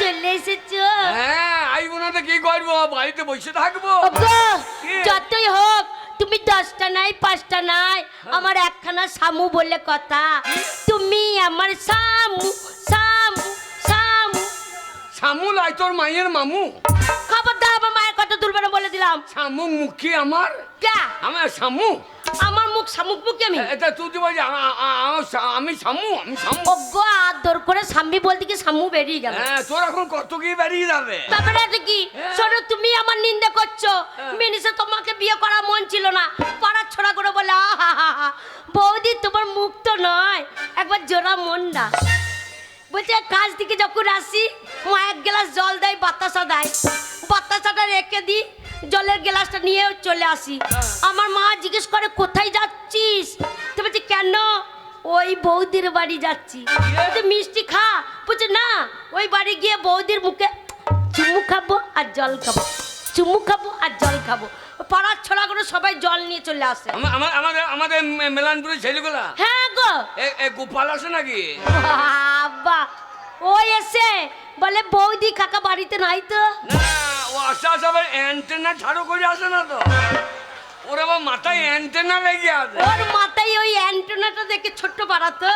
চলে এসেছো? হ্যাঁ, আইবো না তো কি করবো, বাড়িতে বসে থাকবো। ওগো, কি? যতই হোক তুমি 10টা নাই 5টা নাই, আমার একখানা শামু বলে কথা। তুমি আমার শামু শামু শামু। শামু লাই তোর মায়ের মামু। খবরদার আমার মায়ের কথা তুলবে না বলে দিলাম। শামু মুখী আমার, কে? আমার শামু। আমার মুখ শামুক মুখে আমি? এটা তুই তো বলছি আমি শামু, আমি শামু। ওগো, আদর করে স্বামী বলতে কি শামু বেরিয়ে গেল। হ্যাঁ, তোর এখন কত কি বেরিয়ে যাবে। তারপরে এটা কি? শোনো, তুমি আমার নিন্দে করছো। মিনিসে তোমাকে বিয়ে করার মন ছিল না, পাড়ার ছোড়া করে বলে আহা বৌদি তোমার মুখ তো নয়, একবার জোড়া মন না। বলছে কাজ থেকে যখন আসি মা 1 গ্লাস জল দেয়, বাতাসা দেয়, বাতাসাটা রেখে দিই, জলের গ্লাসটা নিয়ে চলে আসি। আমার মা জিজ্ঞেস করে কোথায় যাচ্ছিস? তো বলছি কেন? ওই বৌদির বাড়ি যাচ্ছি। বলছে মিষ্টি খা। বলছে না, ওই বাড়ি গিয়ে বৌদির মুখে চুমু খাবো আর জল খাবো, চুমু খাবো আর জল খাবো। পাড়ার ছোড়াগুলো সবাই জল নিয়ে চলে আসে। আমাদের মেলানপুরের ছেলেগুলা। হ্যাঁ গো, গোপাল আছে নাকি? বাবা ও এসে বলে বৌদি কাকা বাড়িতে নাই তো। না, ও আসা আবার অ্যান্টেনা ছাড়ো করে আসে না তো, ওর আবার মাথায় অ্যান্টেনা লেগে আছে। ওর মাথায় ওই অ্যান্টেনাটা দেখে ছোট্ট পাড়া তো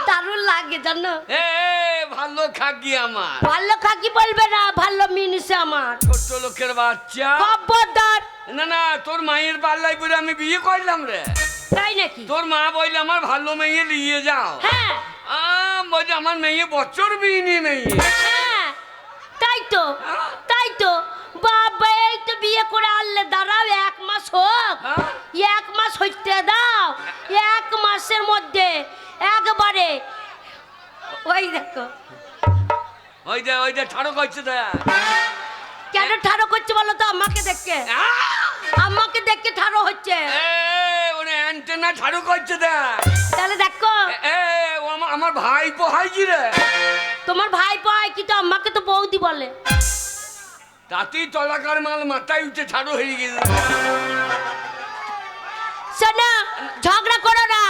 দারুণ লাগে জানো। ভালো খাকি আমার। ভালো কাকি বলবে না, ভালো মিনিসে আমার। ছোট্ট লোকের বাচ্চা। খবরদার। না না, তোর মায়ের পাল্লাই পরে আমি বিয়ে করলাম রে। তাই নাকি? তোর মা বললে আমার ভালো মেয়ে নিয়ে যাও। হ্যাঁ বলছে আমার মেয়ে বছর বিয়ে নিয়ে মেয়ে। হ্যাঁ, তাই তো তাই তো। বাবা এই তো বিয়ে করে আনলে, দাঁড়াও 1 মাস হোক। 1 মাস হইতে দাও, 1 মাসের মধ্যে একবারে ওই দেখো। ওই যে ছাড়ো করছে দেখ। কেন ঠাড়ো করছে বলো তো? আমাকে দেখে, আমাকে দেখে ঠাড়ো হচ্ছে। ওরে অ্যান্টেনা ছাড়ো করছে দেখ। তাহলে দেখো, ও আমার ভাই পোহাইছি রে। তোমার ভাই পায় কি? তো আমাকে তো বৌদি বলে। তাতেই তলাকার মাল মাথায় উঠে ছাড়ো হয়ে গেছে। শোনো, ঝগড়া করো না।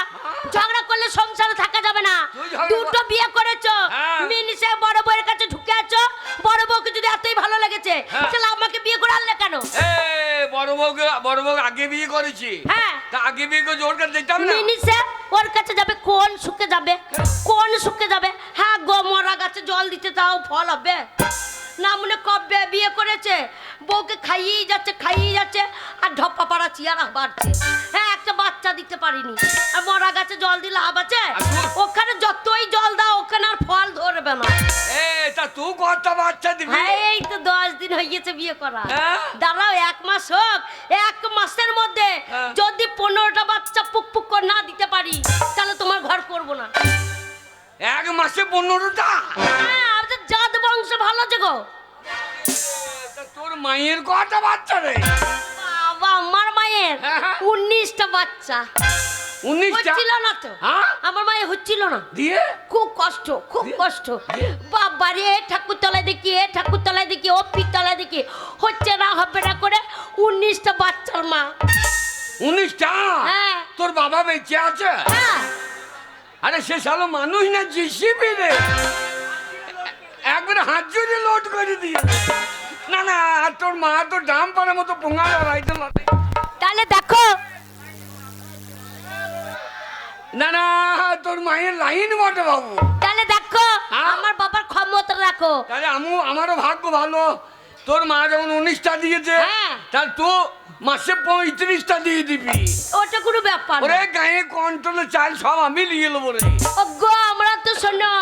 ঝগড়া করলে সংসারে থাকা যাবে না। তুই ঝগড়া দুটো বিয়ে করেছো, হ্যাঁ। মিনিসে বড় বউয়ের কাছে ঢুকে আছো। বড় বউকে যদি এতই ভালো লেগেছে, হ্যাঁ। তাহলে আমাকে বিয়ে করে আনলে কেন? বড় বউ আগে বিয়ে করেছি। হ্যাঁ, তা আগে বিয়ে করে জোর করে দিতাম না। মিনিসে ওর কাছে যাবে, কোন সুখে যাবে? কোন সুখে যাবে? হ্যাঁ গো, মরা গাছে জল দিতে তাও ফল হবে না? মনে কবে বিয়ে করেছে, বউকে খাইয়েই যাচ্ছে আর ঢপ্পা পাড়া চিয়ারা বাড়ছে। হ্যাঁ, একটা বাচ্চা দিতে পারিনি, আর মরা গাছে জল দিলে লাভ আছে? ওখানে যতই জল দাও ওখানে আর ফল ধরবে না। তা তুই কত বাচ্চা দিবি? হ্যাঁ, এই তো 10 দিন হয়ে গেছে বিয়ে করা। হ্যাঁ? দাঁড়াও 1 মাস হোক। 1 মাসের মধ্যে হ্যাঁ। যদি 15টা বাচ্চা পুক পুক করে না দিতে পারি, তাহলে তোমার ঘর করবো না। 1 মাসে 15টা? হ্যাঁ, আমাদের জাত বংশ ভালো আছে গো। তা তোর মায়ের কটা বাচ্চা রে? বাবা, আমার মায়ের হ্যাঁ, হ্যাঁ। 19টা বাচ্চা 19টা? হচ্ছিল না তো। হ্যাঁ? আমার মায়ের হচ্ছিল না, দিয়ে খুব কষ্ট, খুব কষ্ট। বাবা রে, ঠাকুর তলায় দেখি, ঠাকুর তলায় দেখি, ও পির তলায় দেখি, হচ্ছে না হবে না করে 19টা বাচ্চার মা। 19টা? হ্যাঁ। তোর বাবা বেঁচে আছে? হ্যাঁ, আরে সে শালো মানুষ না, জিসিবি রে। একবারে হাত জড়িয়ে লোড করে দিয়ে। না না, আর তোর মা তো ডাম পাড়ার মতো পোঙা লড়াইতে লড়ে। তাহলে দেখো, না না, তোর মায়ের লাইন বটে বাবু। তাহলে দেখো হ্যাঁ? আমার বাবার ক্ষমতা রাখো। তাহলে আমারও ভাগ্য ভালো, তোর মা যখন 19টা দিয়েছে, হ্যাঁ। তাহলে তুই মাসে 35টা দিয়ে দিবি। ওটা কোনো ব্যাপার না। ওরে গায়ে কন্ট্রোলে চাল সব আমি নিয়ে নেবো রে। ওগো, আমরা তো শোনো,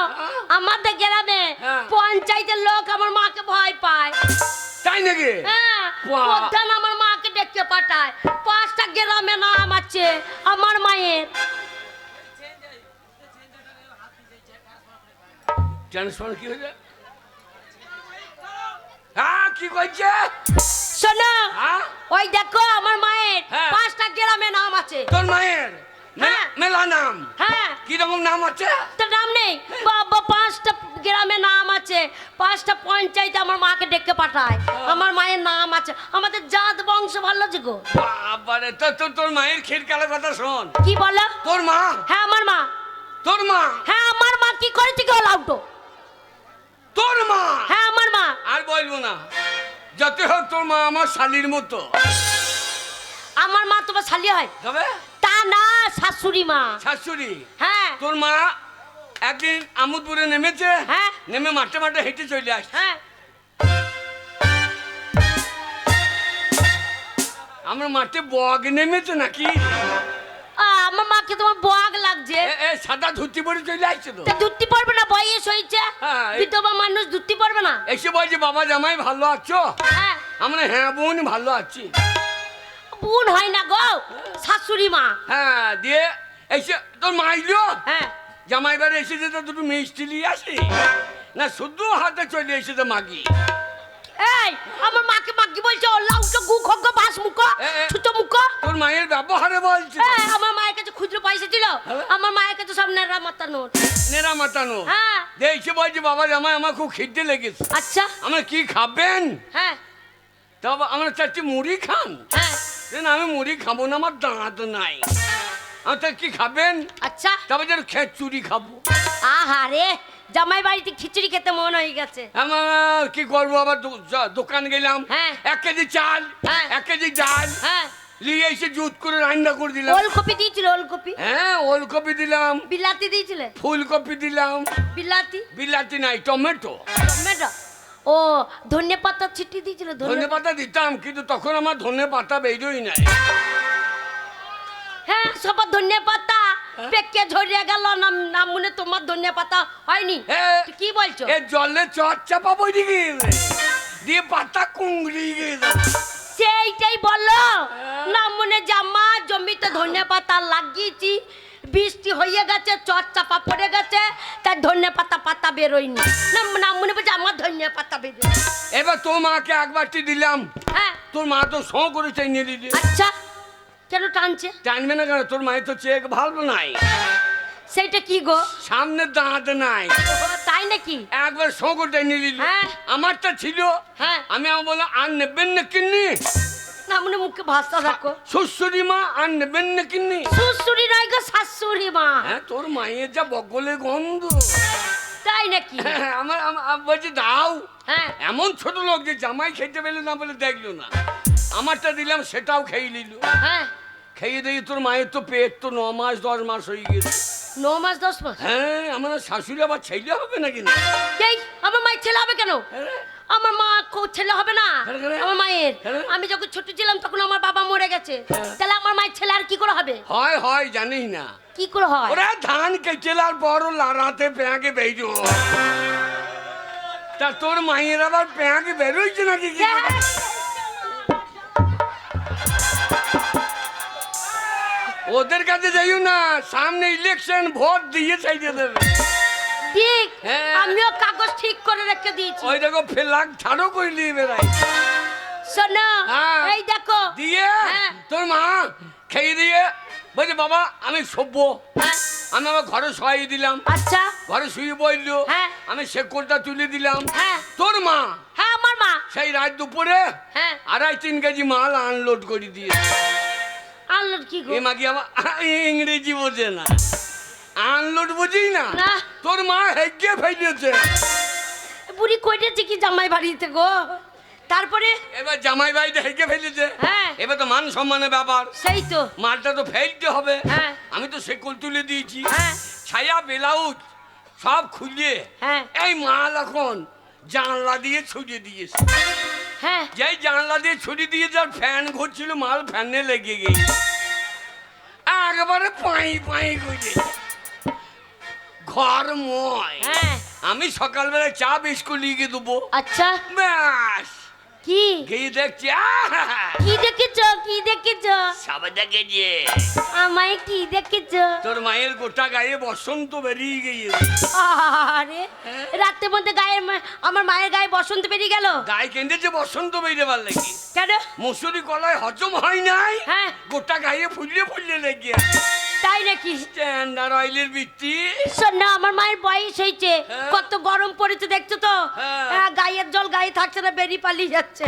আমাদের গ্রামে হ্যাঁ। পঞ্চায়েতের লোক আমার মাকে ভয় পায়। তাই নাকি? হ্যাঁ, বাহ। প্রধান আমার মাকে ডেকে পাঠায়। 5টা গ্রামে নাম আছে আমার মায়ের। ট্রান্সফার কি হয়েছে? হ্যাঁ, কি করছে? শোনো, হ্যাঁ? ওই দেখো আমার মায়ের হ্যাঁ। 5টা গ্রামে নাম আছে। তোর মায়ের হ্যাঁ। মেলা নাম? হ্যাঁ, কি রকম নাম আছে? তোর নাম নেই? বাবা, 5টা গ্রামে নাম আছে, 5টা পঞ্চায়েতে আমার মাকে ডেকে পাঠায়। আমার মায়ের নাম আছে, আমাদের জাত বংশ ভালো আছে গো। বাবারে, তোর মায়ের খিরকালের কথা শোন। কি বলো? তোর মা? হ্যাঁ, আমার মা। তোর মা? হ্যাঁ, আমার মা কি করেছে কি হলো? তোর মা? হ্যাঁ, যত হোক তোর মা আমার শালির মতো। আমার মা তোমার শালি হয়? তবে তা না, শাশুড়ি মা। শাশুড়ি? হ্যাঁ তোর মা একদিন আমোদপুরে নেমেছে, হ্যাঁ নেমে মাঠে মাঠে হেঁটে চলে আসছে। হ্যাঁ। আমার মাঠে বগ নেমেছে নাকি? আমার মাকে তোমার বগ লাগছে। সাদা ধুতি পরে চলে আসছে তো। তা ধুতি পরবে না, বয়স হয়েছে। হ্যাঁ, বিধবা মানুষ ধুতি পরবে না। এসে বলছে বাবা জামাই ভালো আছো? হ্যাঁ। আমরা হ্যাঁ বোন ভালো আছি। বোন হয় না গো, শাশুড়ি মা। হ্যাঁ, দিয়ে এসে তোর মা এলো। হ্যাঁ। জামাই বাড়ি এসেছে তো দুটো মিষ্টি নিয়ে আসি না, শুধু হাতে চলে এসেছে মাগি। এই আমার মাকে মাগি বলছে, ও লাউটো গু খগ্গ বাস মুখো ছুটো মুখো। তোর মায়ের ব্যবহারে বলছে। আমার মায়ের কাছে খুচরো পয়সা ছিল, আমার মায়ের কাছে সব নেড়া মাথা নোট। নেরা মাতানো। হ্যাঁ। দেখছে বলছে বাবা জামাই আমার খুব খিদে লেগেছে। আচ্ছা। আমরা কি খাবেন? হ্যাঁ তবে আমরা চাচ্ছি মুড়ি খান। হ্যাঁ। আমি মুড়ি খাবো না, আমার দাঁত নাই। আমি তো কি খাবেন? আচ্ছা। তবে যেন খেচুড়ি খাবো। আহারে, জামাই বাড়িতে খিচুড়ি খেতে মন হয়ে গেছে। আমার কি করবো, আবার দোকান গেলাম। হ্যাঁ। 1 কেজি চাল, হ্যাঁ। 1 কেজি ডাল হ্যাঁ। নিয়ে এসে জুত করে রান্না করে দিলাম। ওলকপি দিয়েছিল? ওলকপি? হ্যাঁ, ওলকপি দিলাম। বিলাতি দিয়েছিলে? ফুলকপি দিলাম। বিলাতি? বিলাতি নাই, টমেটো। টমেটো? ও, ধনে পাতা ছিটি দিয়েছিল? ধনে পাতা দিতাম, কিন্তু তখন আমার ধনে পাতা বেরোই নাই। হ্যাঁ, সবার ধনে পাতা পেকে ঝরিয়ে গেল, নাম মনে তোমার ধনে পাতা হয়নি? তুই কি বলছো? এ জলে চচ্চাপা বই গিয়েছে, দিয়ে পাতা কুংড়ি গিয়েছে। সেইটাই বলো, নাম মনে জামা জমিতে ধনে পাতা লাগিয়েছি, বৃষ্টি হয়ে গেছে, চচ্চাপা পড়ে গেছে, তাই ধনে পাতা পাতা বেরোয়নি। নাম মনে বলছে আমার ধনে পাতা বেরোয়। এবার তোর মাকে একবারটি দিলাম। হ্যাঁ। তোর মা তো সঁ করে চাইনিয়ে দিলি। আচ্ছা, কেন টানছে? জানবে না কেন, তোর মায়ের তো চেক ভালো নাই। সেইটা কি গো? সামনে দাঁত নাই। তাই নাকি? একবার সঁ করে চাইনিয়ে দিলি। হ্যাঁ। আমারটা ছিল। হ্যাঁ। আমি আমার বললাম আর নেবেন না কিন্নি? না মনে মুখে ভাষা রাখো। শ্বশুরি মা আর নেবেন না কিন্নি? শ্বশুরি নয় গো, শাশুড়ি মা। হ্যাঁ, তোর মায়ের যা বগলে গন্ধ। তাই নাকি? আমার বলছি দাও। হ্যাঁ। এমন ছোট লোক যে জামাই খেতে পেলে না বলে দেখলো না। আমারটা দিলাম, সেটাও খেয়ে নিল। হ্যাঁ। খেয়ে দিয়ে তোর মায়ের তো পেট তো 9 মাস 10 মাস হয়ে গেছে। 9 মাস 10 মাস? হ্যাঁ, আমার শাশুড়ি আবার ছেলে হবে নাকি না? এই আমার মায়ের ছেলে হবে কেন? আমার মা ছেলে হবে না। আমার মায়ের, আমি যখন ছোট ছিলাম তখন আমার বাবা মরে গেছে, তাহলে আমার মায়ের ছেলে আর কি করে হবে? হয় হয় জানিস না? কি করে হয়? ওরা ধান কেচেলার পর লারাতে পেঁয়াকে বেরো। তা তোর মায়ের আবার পেঁয়াকে বেরোইছে নাকি? কি ওদের কাছে যাইও না, সামনে ইলেকশন, ভোট দিয়ে চাইতে দেবে। ঠিক। হ্যাঁ। আমিও কাগজ ঠিক করে রেখে দিয়েছি। ওই দেখো ফেলাক ছাড়ো করে নিয়ে বেড়াই। শোনো, হ্যাঁ। এই দেখো দিয়ে হ্যাঁ। তোর মা খেয়ে দিয়ে বলছে বাবা আমি শোবো। হ্যাঁ। আমি আমার ঘরে শুয়ে দিলাম। আচ্ছা। ঘরে শুয়ে বললো। হ্যাঁ। আমি শেকড়টা তুলে দিলাম। হ্যাঁ। তোর মা হ্যাঁ, আমার মা। সেই রাত দুপুরে হ্যাঁ। 2.5-3 কেজি মাল আনলোড করে দিয়েছে। আনলোড কি গো? এ মাকে আবার ইংরেজি বোঝে না, আনলোড বুঝি না। না। তোর মা হেগে ফেলেছে। বুড়ি কইটেছে কি জামাই বাড়িতে গো? তারপরে এবার জামাই বাড়িতে হেগে ফেলেছে। হ্যাঁ। এবার তো মান সম্মানের ব্যাপার, সেই তো। মালটা তো ফেলতে হবে। হ্যাঁ। আমি তো শেকল তুলে দিয়েছি। হ্যাঁ। ছায়া ব্লাউজ সব খুলে হ্যাঁ। এই মাল এখন জানলা দিয়ে ছড়িয়ে দিয়েছে। হ্যাঁ। যেই জানলা দিয়ে ছড়িয়ে দিয়ে যার ফ্যান ঘুরছিল, মাল ফ্যানে লেগে গেছে, একবারে পাই পাই করে ঘর ময়। হ্যাঁ। আমি সকালবেলা চা বিস্কুট লিখে দেবো। আচ্ছা। ব্যাস কি গিয়ে দেখছি কি দেখেছো? কি দেখেছো? সব দেখেছে। আমায় কি দেখেছো? তোর মায়ের গোটা গায়ে বসন্ত বেরিয়ে গিয়েছে। আরে রাতের মধ্যে আমার মায়ের গায়ে বসন্ত বেরিয়ে গেল? গায়ে কেঁদেছে বসন্ত বেরিয়ে বার লেগে। কেন? মুসুরি কলায় হজম হয় নাই। হ্যাঁ। গোটা গায়ে ফুললে ফুললে লেগে। তাই নাকি? স্ট্যান্ডার্ড অয়েলের বৃত্তি। শোন না, আমার মায়ের বয়স হয়েছে, হ্যাঁ। কত গরম পড়েছে দেখছো তো। হ্যাঁ। হ্যাঁ, গায়ের জল গায়ে থাকছে না, বেরিয়ে পালিয়ে যাচ্ছে।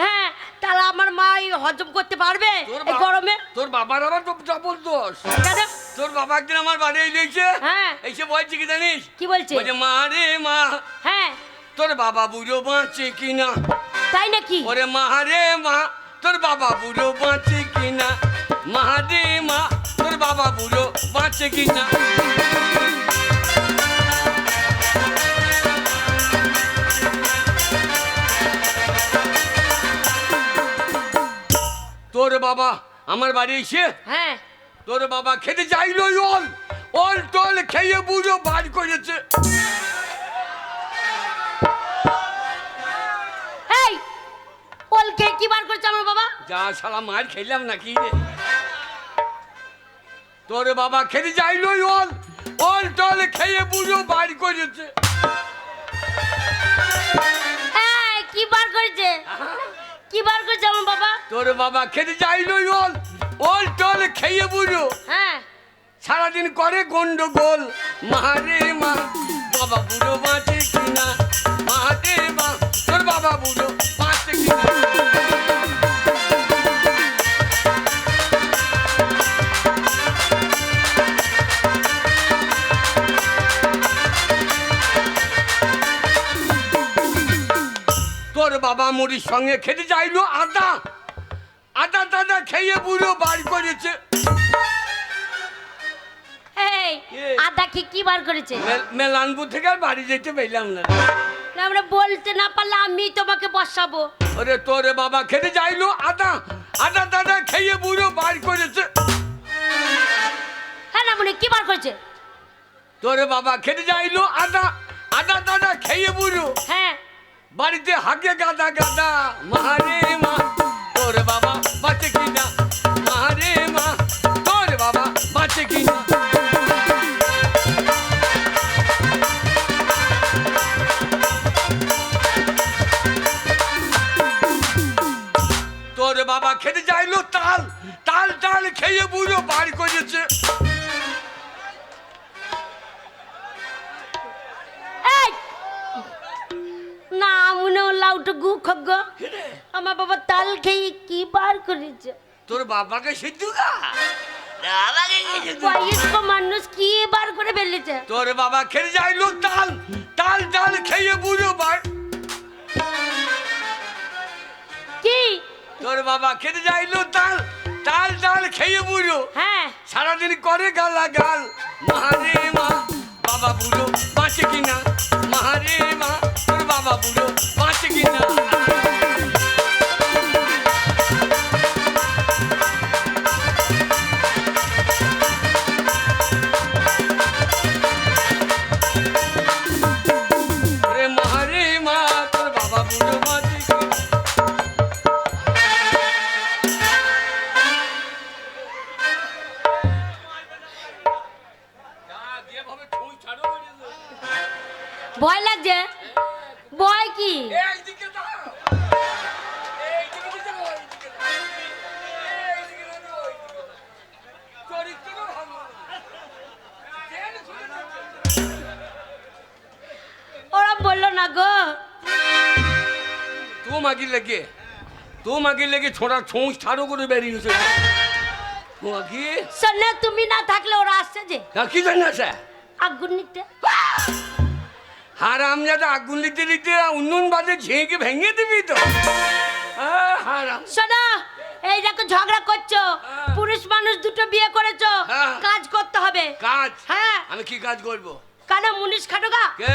হ্যাঁ, তাহলে আমার মা হজম করতে পারবে এই গরমে? তোর বাবার আবার তো ডবল দোষ। কেন? তোর বাবা একদিন আমার বাড়ি এসেছে। হ্যাঁ। এসে বলছে কি জানিস? কি বলছে? বলছে মা রে মা, হ্যাঁ। তোর বাবা বুড়ো বাঁচে কিনা। তাই নাকি? ওরে মাহারে মা তোর বাবা বুড়ো বাঁচে কিনা, মাহারে মা তোর বাবা বুড়ো বাঁচে কিনা। তোর বাবা আমার বাড়ি এসে হ্যাঁ তোর বাবা খেতে চাইলো ওল ওল টোল খেয়ে বুড়ো বার করেছে। এই ওল খেয়ে কি বার করছে আমার বাবা? যা শালা মার খেলাম নাকি রে। তোর বাবা খেতে চাইলো ওল ওল টোল খেয়ে বুড়ো বার করেছে। এই কি বার করেছে? কি বার করছে আমার বাবা? তোর বাবা খেতে চাইলো ওল ওল টোল খেয়ে বুড়ো হ্যাঁ সারাদিন করে গন্ডগোল। মারে মা বাবা বুড়ো বাঁচে কিনা, মারে মা তোর বাবা বুড়ো বাঁচে কিনা। তোর বাবা মুড়ির সঙ্গে খেতে চাইলো আদা, আদা দাদা খেয়ে বুড়ো বার করেছে। এই কে? আদা কি বার করেছে? মেলানপুর থেকে আর বাড়ি যেতে পেলাম না। না, আমরা বলতে না পারলে আমি তোমাকে বসাবো। ওরে তোর বাবা খেতে চাইলো আদা, আদা দাদা খেয়ে বুড়ো বার করেছে। হ্যাঁ না মনে কি বার করেছে? তোর বাবা খেতে চাইলো আদা, আদা দাদা খেয়ে বুড়ো হ্যাঁ বাড়িতে হাগে গাদা গাদা। মারে মা তোর বাবা বাঁচে কিনা, মারে মা তোর বাবা বাঁচে কিনা। তোর বাবা খেতে চাইলো তাল, তাল তাল খেয়ে বুড়ো বার করেছে। এই না মনে লাউটা গু খগ্গ আমার বাবা তাল খেয়ে কি বার করেছে? তোর বাবাকে সিদ্ধুকা, বয়স্ক মানুষ কি বার করে ফেলেছে? তোর বাবা খেতে চাইলো তাল, তাল তাল খেয়ে বুড়ো বার। কি? তোর বাবা খেতে চাইলো তাল, তাল তাল খেয়ে বুড়ো হ্যাঁ সারাদিন করে গালা গাল। মারে মা বাবা বুড়ো বাঁচে কিনা, মারে মা তোর বাবা বুড়ো বাঁচে কিনা। ওরে মারে মা তোর বাবা বুড়ো বাঁচে কিনা। যেভাবে ছুঁই ছাড়ো করে দে। ভয় লাগছে? ভয় কি? এইদিকে দাও, এইদিকে দাও, এইদিকে দাও, এইদিকে দাও, ওইদিকে দাও। চরিত্র ভালো না। জেল ছুঁড়ে দিচ্ছে। ওরা বললো না গো। তোমাকে লেগে ছোড়া ছুঁচ ছাড়ো করে বেরিয়েছে। তোমাকে শোনে তুমি না থাকলে ওরা আসছে যে কি জানি আছে আগুন নিতে। হারাম যাতে আগুন লিখতে লিখতে উন্নন বাজে ঝেঁকে ভেঙে দিবি তো। হারাম শোনো এই দেখো ঝগড়া করছো, হ্যাঁ। পুরুষ মানুষ দুটো বিয়ে করেছো, হ্যাঁ। কাজ করতে হবে। কাজ হ্যাঁ আমি কি কাজ করবো? কেন মুনিশ খাটোগা? কে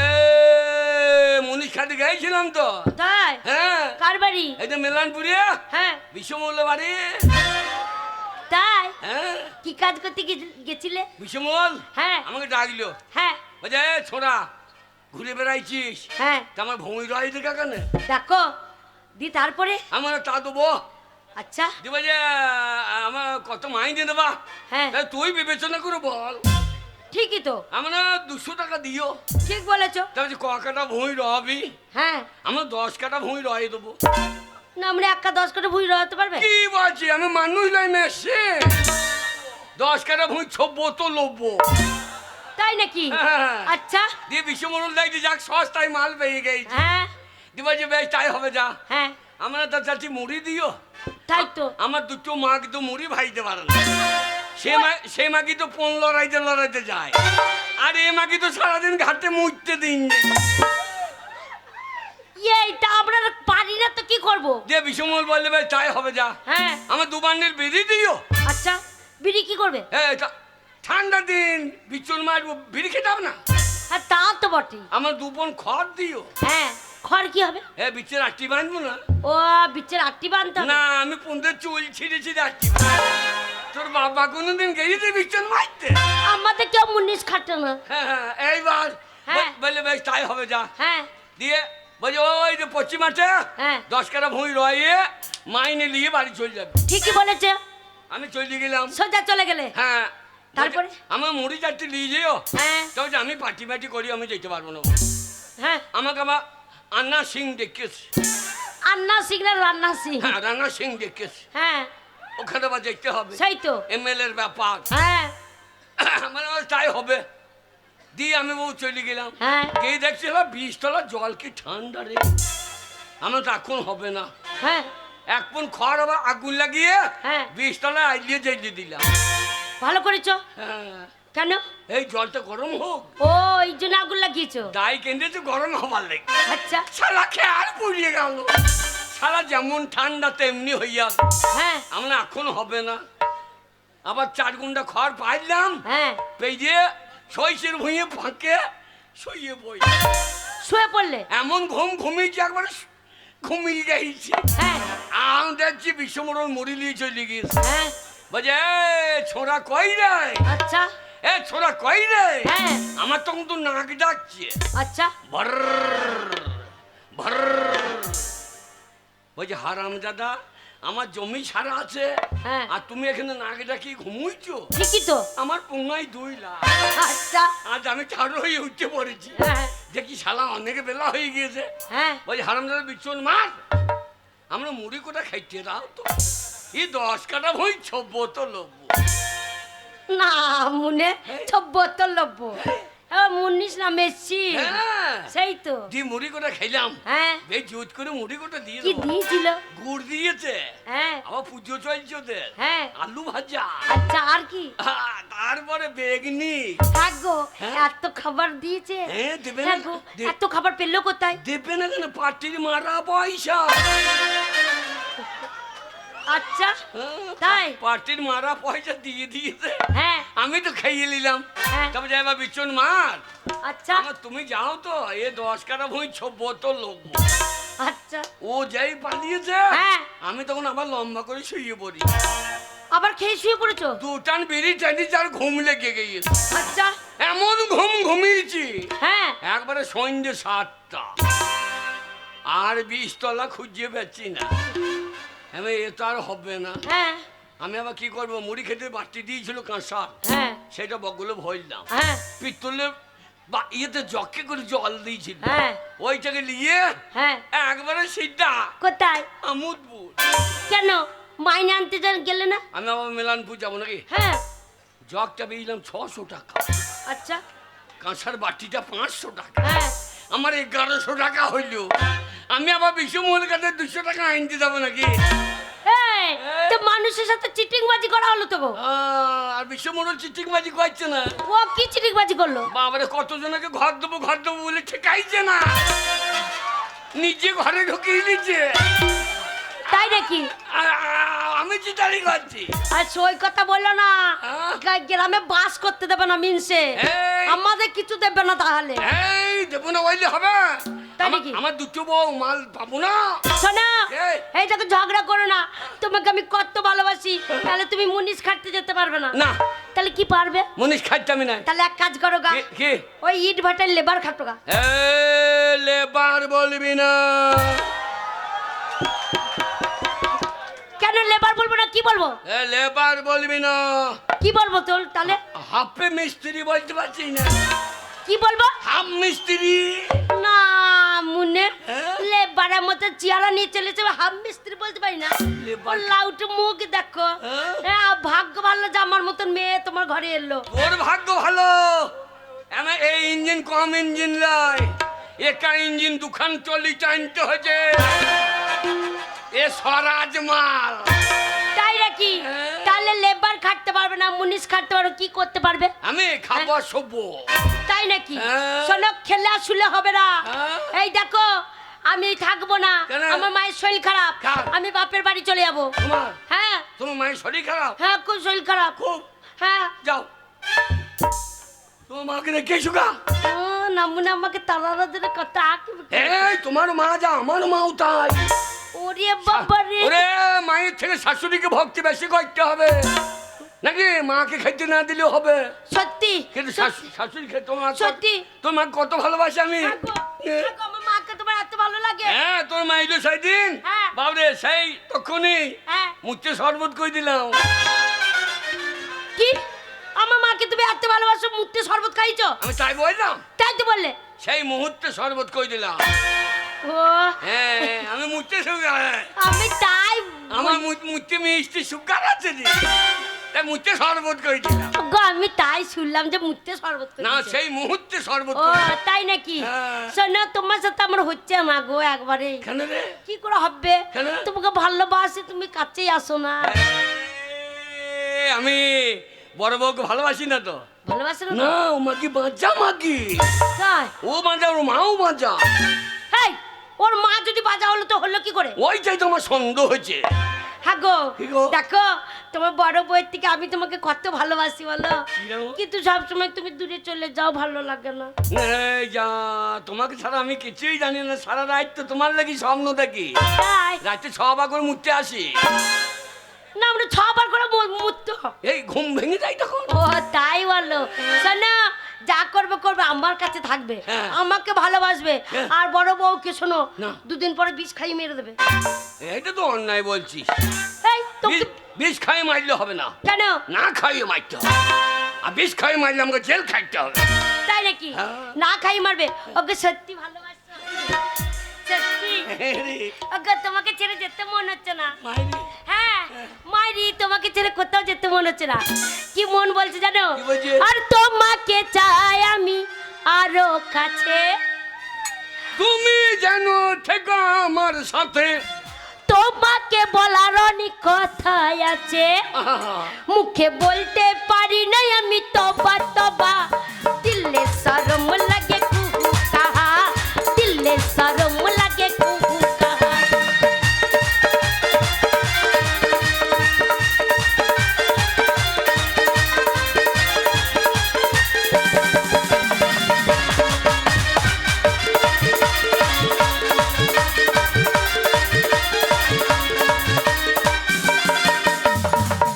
মুনিশ খাতে গেছিলাম তো। তাই? হ্যাঁ কার বাড়ি? এই তো মেলানপুরে হ্যাঁ বিশ্বমূল্য বাড়ি। তাই হ্যাঁ কি কাজ করতে গেছিলে? বিশ্বমল হ্যাঁ আমাকে ডাকলো, হ্যাঁ বলছে ছোড়া ঘুরে বেড়াইছিস হ্যাঁ তা আমার ভূমি রয় দেখা কেন? দেখো দি তারপরে আমার তা দেবো আচ্ছা দেবো যে আমার কত মাইনে দেবা? হ্যাঁ তা তুই বিবেচনা করে বল। ঠিকই তো, আমরা 200 টাকা দিও। ঠিক বলেছো। তা বলছি ক কাটা ভূমি রবি? হ্যাঁ আমরা 10 কাটা ভূমি রয়ে দেবো। না আমরা 1 10 করে ভুঁই রতে পারবে? কি বলছি আমি মানুষ লাই মেশে 10 কাটা ভূমি ছব্বো তো লব্বো। তাই নাকি? হ্যাঁ। আচ্ছা দিয়ে বিশ্বমরুল দেখছি যাক সস্তায় মাল পেয়ে গেছি। হ্যাঁ দিবা যে বেশ তাই হবে যা। হ্যাঁ আমরা তো চাচ্ছি মুড়ি দিও। তাই তো। আমার দুটো মা কিন্তু মুড়ি ভাইতে পারে না। সে মাকি তো 15 লড়াইতে যায়, আর এ মাকি তো সারাদিন ঘাটে মুড়তে দিন। এইটা আমরা পারি না তো কি করব? যে বিষমল বললে ভাই তাই হবে যা। হ্যাঁ আমার 2 বান্ডিল বিড়ি দিও। আচ্ছা বিড়ি কি করবে? ঠান্ডা দিন বিচুন মারবো, বিড়ি খেতে হবে না? হ্যাঁ তা তো বটে। আমার 2 বোন খড় দিও। হ্যাঁ খড় কি হবে? বিচের আটটি বাঁধবো না? ও বিচের আটটি বানতে হবে? না আমি পুঁদের চুল ছিঁড়ে ছিঁড়ে আটটি। তোর বাবা কোনোদিন গেছে বিচুন মারতে? আমাদের কেউ মুনিশ খাটে না। হ্যাঁ এইবার হ্যাঁ। বললে বেশ তাই হবে যা। হ্যাঁ দিয়ে বলছে ওই যে পশ্চিমাঠে হ্যাঁ 10 কাটা ভুঁই রয়ে মাইনে নিয়ে বাড়ি চলে যাবে। ঠিকই বলেছে। আমি চলে গেলাম। সোজা চলে গেলে? হ্যাঁ তারপরে? আমার মুড়ি চারটি নিয়ে যেও। হ্যাঁ তবে আমি পার্টি মাটি করি, আমি যেতে পারবো না। হ্যাঁ আমাকে আবার আন্না সিং ডেকেছে। আন্না সিং না রান্না সিং? হ্যাঁ রান্না সিং ডেকেছে। হ্যাঁ ওখানে আবার যেতে হবে, সেই তো। এমএলএ এর ব্যাপার। হ্যাঁ মানে তাই হবে। দিয়ে আমি বউ চলে গেলাম। হ্যাঁ গিয়ে দেখছি এবার 20 তলা জল কি ঠান্ডা রে। আমার তো এখন হবে না। হ্যাঁ 1 পুন খড় আবার আগুন লাগিয়ে হ্যাঁ 20 তলায় আইলিয়ে জ্বালিয়ে দিলাম। ভালো করেছো। হ্যাঁ কেন? এই জলটা গরম হোক। ও এই জন্য আগুন লাগিয়েছো? দাই কেন্দ্রে গরম হবার লাগে। আচ্ছা শালা খেয়াল পুড়িয়ে গেল। শালা যেমন ঠান্ডা তেমনি হইয়া। হ্যাঁ আমরা এখন হবে না। আবার 4 গুন্ডা খড় পাইলাম। হ্যাঁ পেয়ে শৈশের ভুঁইয়ে ফাঁকে শুয়ে বই। শুয়ে পড়লে? এমন ঘুমিয়েছি একবার ঘুমিয়ে গেছি। হ্যাঁ আমি দেখছি বিশ্বমরণ মরি নিয়ে চলে গিয়েছে। হ্যাঁ বলছে ছোড়া কই রে, আচ্ছা ছোড়া কই রে। হ্যাঁ আমার তখন তো নাক ডাকছে। আচ্ছা ভর ভর। বলছে হারাম দাদা আমার জমি ছাড়া আছে, হ্যাঁ আর তুমি এখানে নাক ডাকি ঘুমুইছো। ঠিকই তো। আমার পুঙ্গাই 2 লাখ। আচ্ছা আজ আমি ছাড়ো হয়ে উঠতে পড়েছি। হ্যাঁ দেখি শালা অনেক বেলা হয়ে গিয়েছে। হ্যাঁ বলছে হারাম দাদা বিচ্ছন মার, আমরা মুড়ি কোটা খাইতে দাও তো। এই 10 কাটা ভুঁই 6 বোতল লব্বো। না মুনে 6 বোতল লব্বো। মুনিশ না মেসি। হ্যাঁ সেই তো। দি মুড়ি কোটা খাইলাম। হ্যাঁ বেশ জুত করে মুড়ি কোটা দিয়ে কি দেবো। দিয়েছিল? গুড় দিয়েছে। হ্যাঁ আবার পুজো চলছে ওদের। হ্যাঁ আলু ভাজা। আচ্ছা আর কি? তারপরে বেগনি। থাকো হ্যাঁ? এত খাবার দিয়েছে। হ্যাঁ দেবে না। হ্যাঁ গো, এত খাবার পেলো কোথায়? দেবে না কেন, পার্টির মারা পয়সা। আচ্ছা তাই? পার্টির মারা পয়সা দিয়ে দিয়েছে। হ্যাঁ আমি তো খাইয়ে নিলাম। হ্যাঁ তবে যাইবা বিচন মার। আচ্ছা আমার তুমি যাও তো, এ 10 কাটা ভুঁই 6 বোতল লব্বো। আচ্ছা ও যাই পালিয়েছে। হ্যাঁ আমি তখন আবার লম্বা করে শুয়ে পড়ি। আবার খেয়ে শুয়ে পড়েছো? 2 টান বেরিয়ে টানি যার ঘুম লেগে গিয়েছে। আচ্ছা এমন ঘুমিয়েছি হ্যাঁ একবারে সন্ধ্যে 7টা। আর 20 তলা খুঁজে পাচ্ছি না। আমি এ তো আর হবে না। হ্যাঁ আমি আবার কি করবো, মুড়ি খেতে বাটি দিয়েছিল কাঁসা, হ্যাঁ সেটা বগুলো ভরলাম। হ্যাঁ পিত্তলের বা ইয়েতে জকে করে জল দিয়েছিল, হ্যাঁ ওইটাকে নিয়ে হ্যাঁ একবারে সিদ্ধা কোথায়? আমুদপুর। কেন মাইনে আনতে গেলে না? আমি আবার মেলানপুর যাবো নাকি। হ্যাঁ জগটা বেরিলাম 600 টাকা, আচ্ছা কাঁসার বাটিটা 500 টাকা, হ্যাঁ আমার 1100 টাকা হইল। আমি আবার বিশ্বমহল কাছে 200 টাকা আনতে যাবো নাকি। এই তো মানুষের সাথে চিটিং বাজি করা হলো তো গো। আর বিশ্বমহল চিটিং বাজি করছে না। ও কি চিটিং বাজি করলো? বাবারে কতজনকে ঘর দেবো বলে ঠেকাইছে না, নিজে ঘরে ঢুকিয়ে দিচ্ছে। তাই নাকি? আমি চিটারি করছি। আর সই কথা বললো না, হ্যাঁ? গ্রামে বাস করতে দেবে না মিনসে। এই। আমাদের কিছু দেবে না তাহলে। এই দেবো না বললে হবে? তাই নাকি? আমার 2টো বউ মাল পাবো না। শোনো এই। এইটাকে ঝগড়া করো না, তোমাকে আমি কত ভালোবাসি। তাহলে তুমি মুনিশ খাটতে যেতে পারবে না। না তাহলে কি পারবে? মনীষ খাইতে আমি নাই। তাহলে এক কাজ করো গা, কি ওই ইট ভাটার লেবার খাটো গা। লেবার বলবি না। কেন লেবার বলবো না, কি বলবো? লেবার বলবি না। কি বলবো তোর তাহলে? হাফে মিস্ত্রি বলতে পারছি না। কি বলবো? হাফ মিস্ত্রি। না মুন্নে, হ্যাঁ? লেবারের মতো চেয়ারা নিয়ে চলেছে, হাম মিস্ত্রি বলতে পারি না। লেবার। ওর লাউটে মুখ দেখো। হ্যাঁ? হ্যাঁ, ভাগ্য ভালো যে আমার মতন মেয়ে তোমার ঘরে এলো। ওর ভাগ্য ভালো। আমার এই ইঞ্জিন কম ইঞ্জিন নয়, একা ইঞ্জিন 2খান টলি টানতে হয়েছে। এ স্বরাজ মাল। তাই নাকি? হ্যাঁ। তাহলে লেবার খাটতে পারবে না, মুনিশ খাটতে পারবে, কি করতে পারবে? আমি খাবো শোবো। তাই নাকি? হ্যাঁ। শোনো, খেলে শুলে হবে না। হ্যাঁ। এই দেখো, আমি থাকবো না, কেন? আমার মায়ের শরীর খারাপ, কার? আমি বাপের বাড়ি চলে যাবো। তোমার হ্যাঁ তোমার মায়ের শরীর খারাপ? হ্যাঁ, খুব শরীর খারাপ। খুব? হ্যাঁ। যাও, তোমার মাকে রেখে শুকা। নামুনে আমাকে তাড়ানো দিলে কথা। এই তোমার মা যা, আমার মাও তাই। ওরে বাবা রে, ওরে মায়ের থেকে শাশুড়িকে ভক্তি বেশি করতে হবে নাকি? মাকে খেতে না দিলেও হবে, সত্যি কিন্তু শাশুড়ি খেতে তোমার সত্যি। তোমার কত ভালোবাসি আমি। আগো, আগো, আমার মাকে তোমার এত ভালো লাগে। হ্যাঁ, তোর মা এলো সেই দিন, হ্যাঁ। বাবরে সেই তখনই হ্যাঁ। মুখে শরবত করে দিলাম। কি আমার মাকে তুমি এত ভালোবাসো, মুহূর্তে শরবত খাইছো? আমি তাই বললাম, তাই তো বললে। সেই মুহূর্তে শরবত করে দিলাম। ও হ্যাঁ, আমি মুখতে সুগার, আমি তাই আমার মুখতে মিষ্টি সুগার আছে রে, তাই মুখতে শরবত করে দিলাম। গো, আমি তাই শুনলাম যে মুহূর্তে শরবত করে না, দিয়েছো। সেই মুহূর্তে শরবত ও করে দিলাম। তাই নাকি? হ্যাঁ। শোনো, তোমার সাথে আমার হচ্ছে মা গো একবারে। কেন রে? কি করে হবে? কেন? তোমাকে ভালোবাসি, তুমি কাছেই আসো না। আমি বড় বউকে ভালোবাসি না তো। ভালোবাসো না? না, ও মাকি বাঁচা মাকি, তাই? ও বাঁচা, ওর মাও বাঁচা। হেই, ওর মা যদি বাজা হলো তো হলো কি করে? ওইটাই তো আমার সন্দেহ হয়েছে। হ্যাঁ গো, কি গো? দেখো তোমার বড় বউয়ের থেকে আমি তোমাকে কত ভালোবাসি বলো, কিরকম? কিন্তু সবসময় তুমি দূরে চলে যাও, ভালো লাগে না। এই যা, তোমাকে ছাড়া আমি কিছুই জানি না। সারা রাত তো তোমার লাগি স্বপ্ন দেখি, তাই রাতে 6 বার করে মুততে আসি। না, আমরা 6 বার করে মুততো। এই ঘুম ভেঙে যায় তখন। ও তাই বলো। শোনো, যা করবে করবে, আমার কাছে থাকবে, হ্যাঁ। আমাকে ভালোবাসবে। হ্যাঁ। আর বড় বউকে শোনো, না। দুদিন পরে বিষ খাইয়ে মেরে দেবে। এইটা তো অন্যায় বলছিস। এই তোকে বিষ খাইয়ে মারলে হবে না, কেন? না খাইয়ে মারতে হবে। আর বিষ খাইয়ে মারলে আমাকে জেল খাইতে হবে। তাই নাকি? হ্যাঁ। না খাই মারবে? ওকে সত্যি ভালোবাসছো? সত্যি? ওকে তোমাকে ছেড়ে যেতে মন হচ্ছে না? হ্যাঁ মাইরি, তোমাকে ছেড়ে কোথাও যেতে মন হচ্ছে না। কি মন বলছে জানো? কি বলছে? আর তোমাকে চাই আমি আরো কাছে, তুমি যেন থেকো আমার সাথে। তোমাকে বলার অনেক কথা আছে, আহা, মুখে বলতে পারি না আমি তবা তবা, দিলে শরম লাগে কুহু কাহা, দিলে শরম লাগে কুহু কাহা।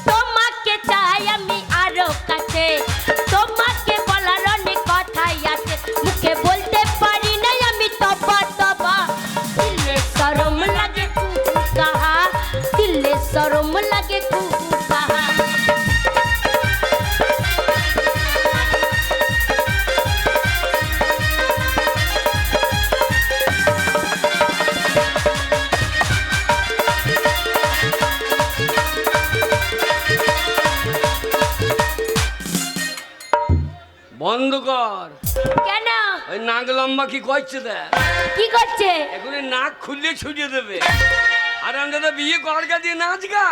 তোমাকে চাই আমি আরো কাছে, তোমাকে বলার অনেক কথাই আছে, মুখে বলতে পারি না আমি তবা তবা, দিলে শরম লাগে কুহু কাহা, দিলে শরম লাগে কুহু কাহা। বন্ধ কর। কেন? ওই নাক লম্বা কি করছে দেখ, কি করছে? এখন নাক খুললে ছুটিয়ে দেবে। আর আমরা বিয়ে করগা দিয়ে নাচ গা,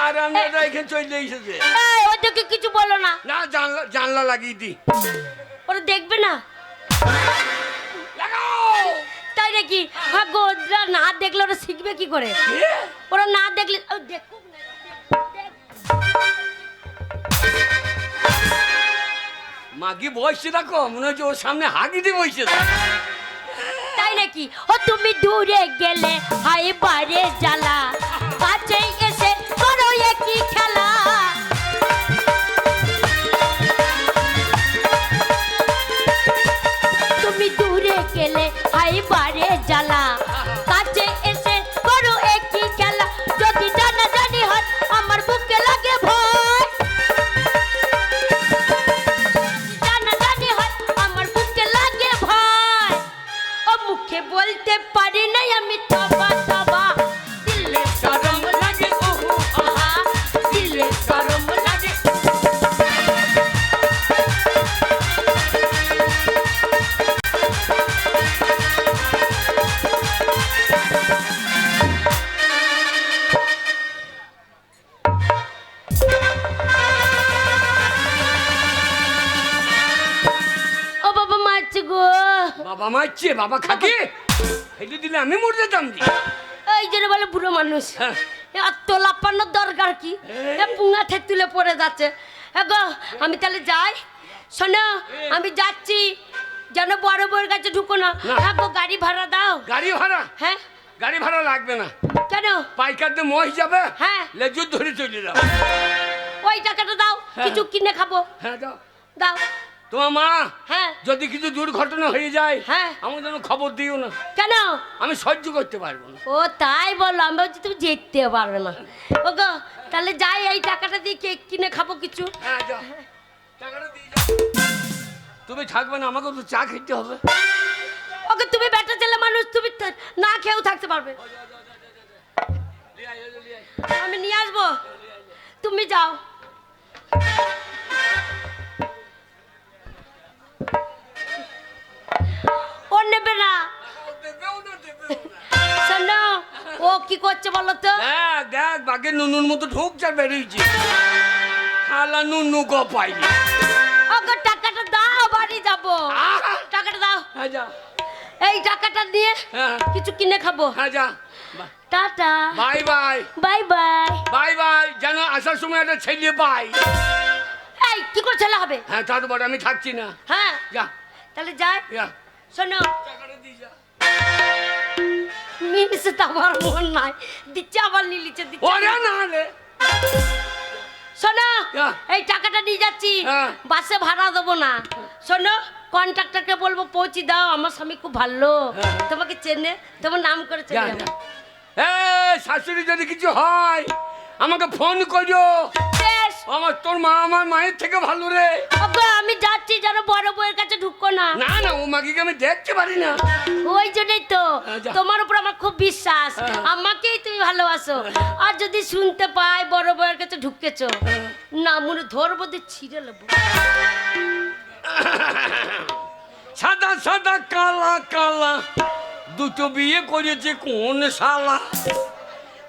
আর আমরা এখানে চলে এসেছে। এই, ওদেরকে কিছু বলো না, না, জানলা জানলা লাগিয়ে দি। ওরা দেখবে না। লাগাও। তাই নাকি? হ্যাঁ গো, ওরা না দেখলে ওরা শিখবে কি করে? এ, ওরা না দেখলে ও, দেখুক না, দেখ। মাগি বসছে দেখো, মনে হচ্ছে ওর সামনে হাগি দিয়ে বসছে। তাই নাকি? ও তুমি দূরে গেলে হাই বারে জ্বালা, কাছে এসে করো একই খেলা। তুমি দূরে গেলে হাই বারে জ্বালা, কাছে এসে করো একই খেলা। যদি জানা জানি হয় আমার বুকে লাগে ভয়, জানা জানি হয় আমার বুকে লাগে ভয়, ও মুখে বলতে পারি না আমি তবা তবা, দিলে শরম লাগে ওহো আহা, দিলে শরম লাগে। ও বাবা মারছে গো। বাবা মারছে, বাবা খাকি। ফেলে দিলে আমি মরে যেতাম যে। এই জন্য বলে বুড়ো মানুষ হ্যাঁ। আর তো লাপানোর দরকার কি এ পুঙা তুলে পড়ে যাচ্ছে গো আমি তাহলে যাই শোনো আমি যাচ্ছি যেন বড় বউয়ের কাছে ঢুকো না না। গো গাড়ি ভাড়া দাও গাড়ি ভাড়া? হ্যাঁ গাড়ি ভাড়া লাগবে না, কেন পাইকার দিয়ে মহ যাবে, হ্যাঁ লেজুর ধরে চলে যাও। ওই টাকাটা দাও হ্যাঁ। কিছু কিনে খাবো হ্যাঁ দাও। দাও তোমার মা হ্যাঁ যদি কিছু দুর্ঘটনা হয়ে যায় হ্যাঁ আমার যেন খবর দিও না, কেন আমি সহ্য করতে পারবো না। ও তাই বলো আমি বলছি তুমি যেতে পারবে না ও গো তাহলে যাই এই টাকাটা দিয়ে কেক কিনে খাবো কিছু হ্যাঁ যাও, টাকাটা দিয়ে যাও। তুমি থাকবে না, আমাকে তো চা খেতে হবে। ওকে তুমি বেটা ছেলে মানুষ তুমি না খেয়েও থাকতে পারবে আমি নিয়ে আসবো তুমি যাও ও নেবে না শোনো ও কি করছে বলো তো দেখ দেখ বাঘে নুনুর মতো ঢুকছে আর বেরিয়েছে, খালা নুনু গো পাইনি। ওকে টাকাটা দাও বাড়ি যাবো আহা! টাকাটা দাও হ্যাঁ যা, এই টাকাটা দিয়ে হ্যাঁ কিছু কিনে খাবো হ্যাঁ যা, tata bye bye bye bye bye bye. যেন আসার সময় একটা ছেলে পাই। এই কি করে ছেলে হবে হ্যাঁ তারপর আমি থাকছি না, হ্যাঁ যা তাহলে যাই যা, শোনো টাকাটা দিয়ে যা। মিনিসে তো আমার মন নাই দিচ্ছে আবার নিলিছে দিচ্ছে ওরে না রে, শোনো যা। এই টাকাটা নিয়ে যাচ্ছি হ্যাঁ। বাসে ভাড়া দেবো না শোনো কন্ট্রাক্টরকে বলবো পৌঁছে দাও আমার স্বামী খুব ভালো হ্যাঁ। তোমাকে চেনে তোমার নাম করে যা, চেনে যা। শাশুড়ি যদি কিছু হয় আমাকে ফোন করো। বেশ আমার তোর মা আমার মায়ের থেকে ভালো রে। ওগো আমি যাচ্ছি যেন বড় বউয়ের কাছে ঢুকো না না না, ও মাগিকে আমি দেখতে পারি না। ওই জন্যই তো হ্যাঁ, যা। তোমার উপর আমার খুব বিশ্বাস হ্যাঁ। আমাকেই তুমি ভালোবাসো আর যদি শুনতে পাই বড় বউয়ের কাছে ঢুকেছো না মনে ধরবো দিয়ে ছিঁড়ে নেবো সাদা সাদা কালা কালা দুটো বিয়ে করেছে কোন শালা।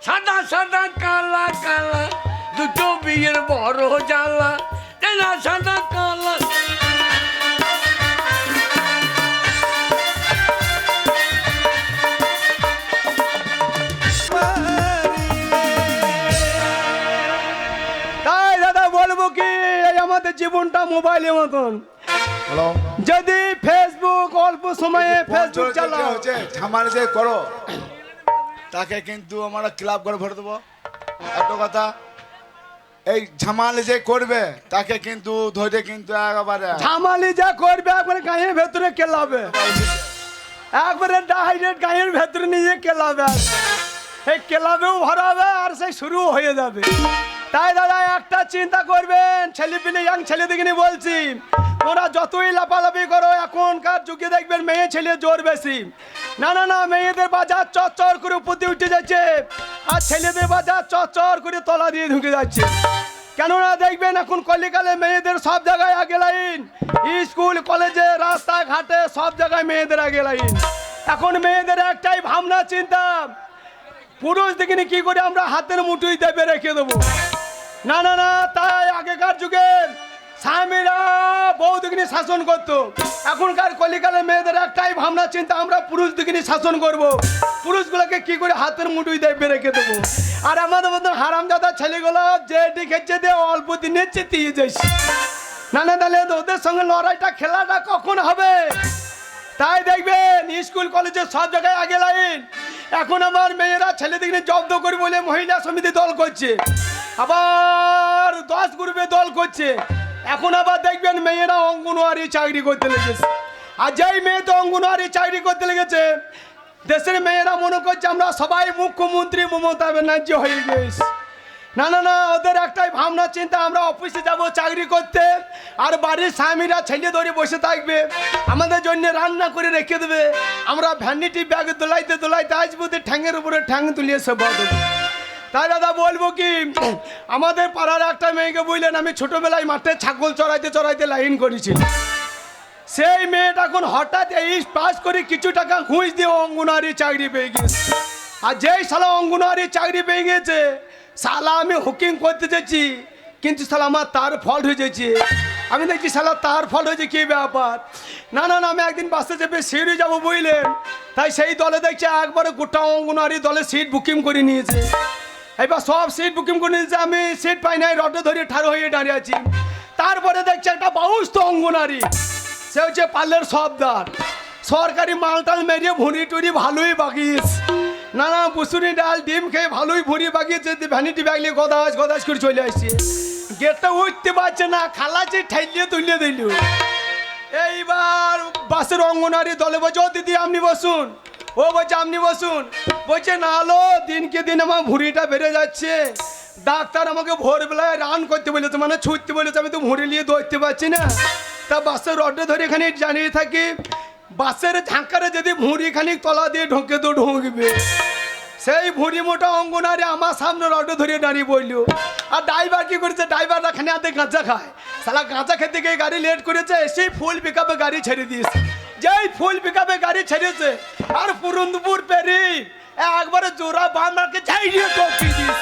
সাদা সাদা কালা কালা দুটো বিয়ের বড় জ্বালা। সাদা সাদা কালা তাই দাদা বলবো কি এই আমাদের জীবনটা মোবাইলের মতন। হ্যালো যদি ফেসবুক অল্প সময়ে ফেসবুক চালাও ঝামাল যে করো তাকে কিন্তু আমরা ক্লাব করে ভরে দেবো। একটা কথা, এই ঝামাল যে করবে তাকে কিন্তু ধরে কিন্তু একেবারে ঝামালি যা করবে একবারে গায়ের ভেতরে কেলাবে, একবারে ডাইরেক্ট গায়ের ভেতরে নিয়ে কেলাবে, এই কেলাবেও ভরাবে আর সেই শুরু হয়ে যাবে। তাই দাদা একটা চিন্তা করবেন, ছেলেপিলে ইয়াং ছেলেদিকে নিয়ে বলছি, তোরা যতই লাফালাফি করো এখনকার যুগে দেখবেন মেয়ে ছেলে জোর বেশি। না না না, মেয়েদের বাজার চচ্চর করে উপরে উঠে যাচ্ছে আর ছেলেদের বাজার চচ্চর করে তলা দিয়ে ঢুকে যাচ্ছে। কেননা দেখবেন এখন কলিকালে মেয়েদের সব জায়গায় আগে লাইন, স্কুল কলেজে রাস্তাঘাটে সব জায়গায় মেয়েদের আগে লাইন। এখন মেয়েদের একটাই ভাবনা চিন্তা, পুরুষ দেখিনি কি করে আমরা হাতের মুঠোয় দেবে রেখে দেবো। না না না, তাই আগেকার যুগে স্বামীরা বউ দিকে শাসন করতো, এখনকার কলিকালে মেয়েদের একটাই ভাবনা চিন্তা, আমরা পুরুষ দিকে শাসন করব, পুরুষগুলোকে কি করে হাতের মুঠোয় দেবে রেখে দেবো। আর আমাদের মধ্যে হারামজাদা ছেলেগুলো যেটি খেচ্ছে দিয়ে অল্প দিনে চেতিয়ে যাচ্ছে। না না, তাহলে ওদের সঙ্গে লড়াইটা খেলাটা কখন হবে? তাই দেখবেন স্কুল কলেজে সব জায়গায় আগে লাইন। এখন আমার মেয়েরা ছেলেদিকে জব্দ করে বলে মহিলা সমিতি দল করছে, আবার 10 গ্রুপে দল করছে। এখন আবার দেখবেন মেয়েরা অঙ্গনওয়াড়ি চাকরি করতে লেগেছে। আর যেই মেয়ে তো অঙ্গনওয়াড়ি চাকরি করতে লেগেছে, দেশের মেয়েরা মনে করছে আমরা সবাই মুখ্যমন্ত্রী মমতা ব্যানার্জি হয়ে গেছি। না না না, ওদের একটাই ভাবনা চিন্তা, আমরা অফিসে যাব চাকরি করতে আর বাড়ির স্বামীরা ছেলে ধরে বসে থাকবে, আমাদের জন্য রান্না করে রেখে দেবে, আমরা ভ্যানিটি ব্যাগ দোলাইতে দোলাইতে আসবো, ঠ্যাঙের উপরে ঠ্যাং তুলিয়ে সব দেবো। তাই দাদা বলবো কি, আমাদের পাড়ার একটা মেয়েকে বুঝলেন, আমি ছোটবেলায় মাঠে ছাগল চড়াইতে চড়াইতে লাইন করেছি। সেই মেয়েটা এখন হঠাৎ এই পাস করে কিছু টাকা ঘুষ দিয়ে অঙ্গনওয়াড়ি চাকরি পেয়ে গেছে। আর যেই শালা অঙ্গনওয়াড়ি চাকরি পেয়ে গেছে, শালা আমি হুকিং করতে যাচ্ছি, কিন্তু শালা আমার তার ফল্ট হয়ে যাচ্ছে। আমি দেখছি শালা তার ফল্ট হয়েছে, কি ব্যাপার? না না না, আমি একদিন বাসে চেপে সিঁড়ি যাবো বুঝলেন, তাই সেই দলে দেখছে একবারে গোটা অঙ্গনারী দলে সিট বুকিং করে নিয়েছে। এবার সব সিট বুকিং করে নিয়েছে, আমি সিট পাই নাই, রডে ধরে ঠাড়ো হয়ে দাঁড়িয়ে আছি। তারপরে দেখছে একটা বাউস্ত অঙ্গনারী, সে হচ্ছে পার্লের সবদার, সরকারি মালটাল মেরিয়ে ভুঁড়ি টুরি ভালোই বাগিয়েছে, নানা বুসুরি ডাল ডিম খেয়ে ভালোই ভুঁড়ি বাগিয়েছে। ভ্যানিটি ব্যাগ নিয়ে গদাস গদাস করে চলে আসছে, গেটটা উঠতে পারছে না, খালাচি ঠাইলিয়ে তুলিয়ে দিল। এইবার বাসের অঙ্গনারী দলে বলছে ও দিদি আপনি বসুন, ও বলছে আপনি বসুন, বলছে না হলো দিনকে দিন আমার ভুঁড়িটা বেড়ে যাচ্ছে, ডাক্তার আমাকে ভোরবেলায় রান করতে বলেছে, মানে ছুটতে বলেছে, আমি তো ভুঁড়ি নিয়ে দৌড়তে পারছি না। তা বাসের রডে ধরে এখানে জানিয়ে থাকি, বাসের ঝাঁকারে যদি ভুঁড়ি খানিক তলা দিয়ে ঢোকে তো ঢুকবে। সেই ভুঁড়ি মোটা অঙ্গনারী আমার সামনে রডে ধরে দাঁড়িয়ে বললো। আর ড্রাইভার কি করেছে, ড্রাইভাররা খানে হাতে গাঁজা খায়, সালা গাঁজা খেতে গিয়ে গাড়ি লেট করেছে, সেই ফুল পিকআপে গাড়ি ছেড়ে দিয়েছে। যেই ফুল পিকআপে গাড়ি ছেড়েছে আর পুরন্দপুর পেরি একবারে জোড়া বাঁধকে ঝাইড়িয়ে চপকি দিস,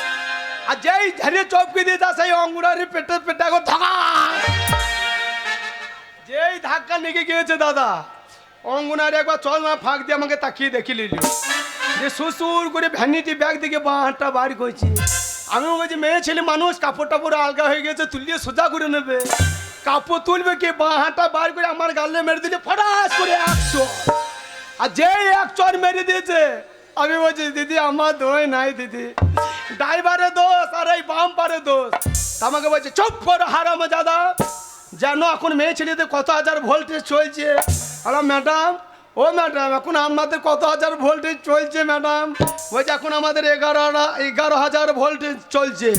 আর যেই ঝাড়িয়ে চপকি দিয়েছে সেই অঙ্গনারী পেটে পেটে ধাক্কা, যেই ধাক্কা লেগে গিয়েছে দাদা, অঙ্গনারী একবার চল না ফাঁক দিয়ে আমাকে তাকিয়ে দেখে নিল, যে শ্বশুর করে ভ্যানিটি ব্যাগ থেকে বাঁ হাতটা বার করছি। আমি বলছি মেয়ে ছেলে মানুষ, কাপড় টাপড় আলগা হয়ে গেছে, তুলিয়ে সোজা করে নেবে, কাপড় তুলবে কি, বাঁ হাতটা বার করে আমার গালে মেরে দিলে ফটাস করে 100, আর যেই 1 চর মেরে দিয়েছে, আমি বলছি দিদি আমার দোয় নাই দিদি, ড্রাইভারের দোষ আর এই বাম্পারের দোষ। আমাকে বলছে চুপ করো হারামজাদা, জানো এখন মেয়ে ছেলেদের কত হাজার ভোল্টেজ চলছে। আর ম্যাডাম, ও ম্যাডাম এখন আমাদের কত হাজার ভোল্টেজ চলছে ম্যাডাম? বলছে এখন আমাদের 11,000 ভোল্টেজ চলছে,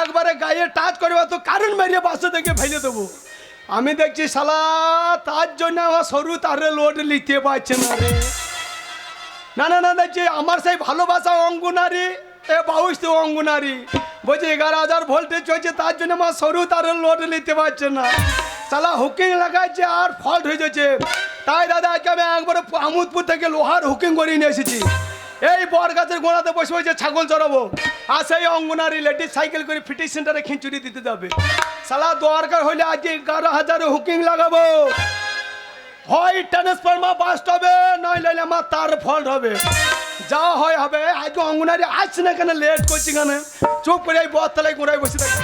একবারে গায়ে টাচ করবে তো কারেন্ট মেরিয়ে বাসে থেকে ফেলে দেবো। আমি দেখছি শালা তার জন্য আমার সরু তারে লোড নিতে পারছে না রে। না না না, দেখছি আমার সেই ভালোবাসা অঙ্গনারী, এ বাউস্ত অঙ্গনারী বলছে 11,000 ভোল্টেজ চলছে, তার জন্য আমার সরু তারের লোড নিতে পারছে না, শালা হুকিং লাগাচ্ছে আর ফল্ট হয়ে যাচ্ছে। তাই দাদা আজকে আমি একবারে আমোদপুর থেকে লোহার হুকিং করে নিয়ে এসেছি, এই বর গাছের গোড়াতে বসে বসে ছাগল চড়াবো, আর সেই অঙ্গনারী লেডিস সাইকেল করে ফিটিং সেন্টারে খিঁচুড়ি দিতে যাবে। শালা দরকার হলে আজকে 11,000 হুকিং লাগাবো, হয় ট্রান্সফরমার বাস্ট হবে, নয় লাইলে আমার তার ফল্ট হবে, যা হয় হবে। আজকে অঙ্গনারী আসছে না কেন, লেট করছি কেন, চুপ করে এই বরতলায় গোড়ায় বসে থাকি।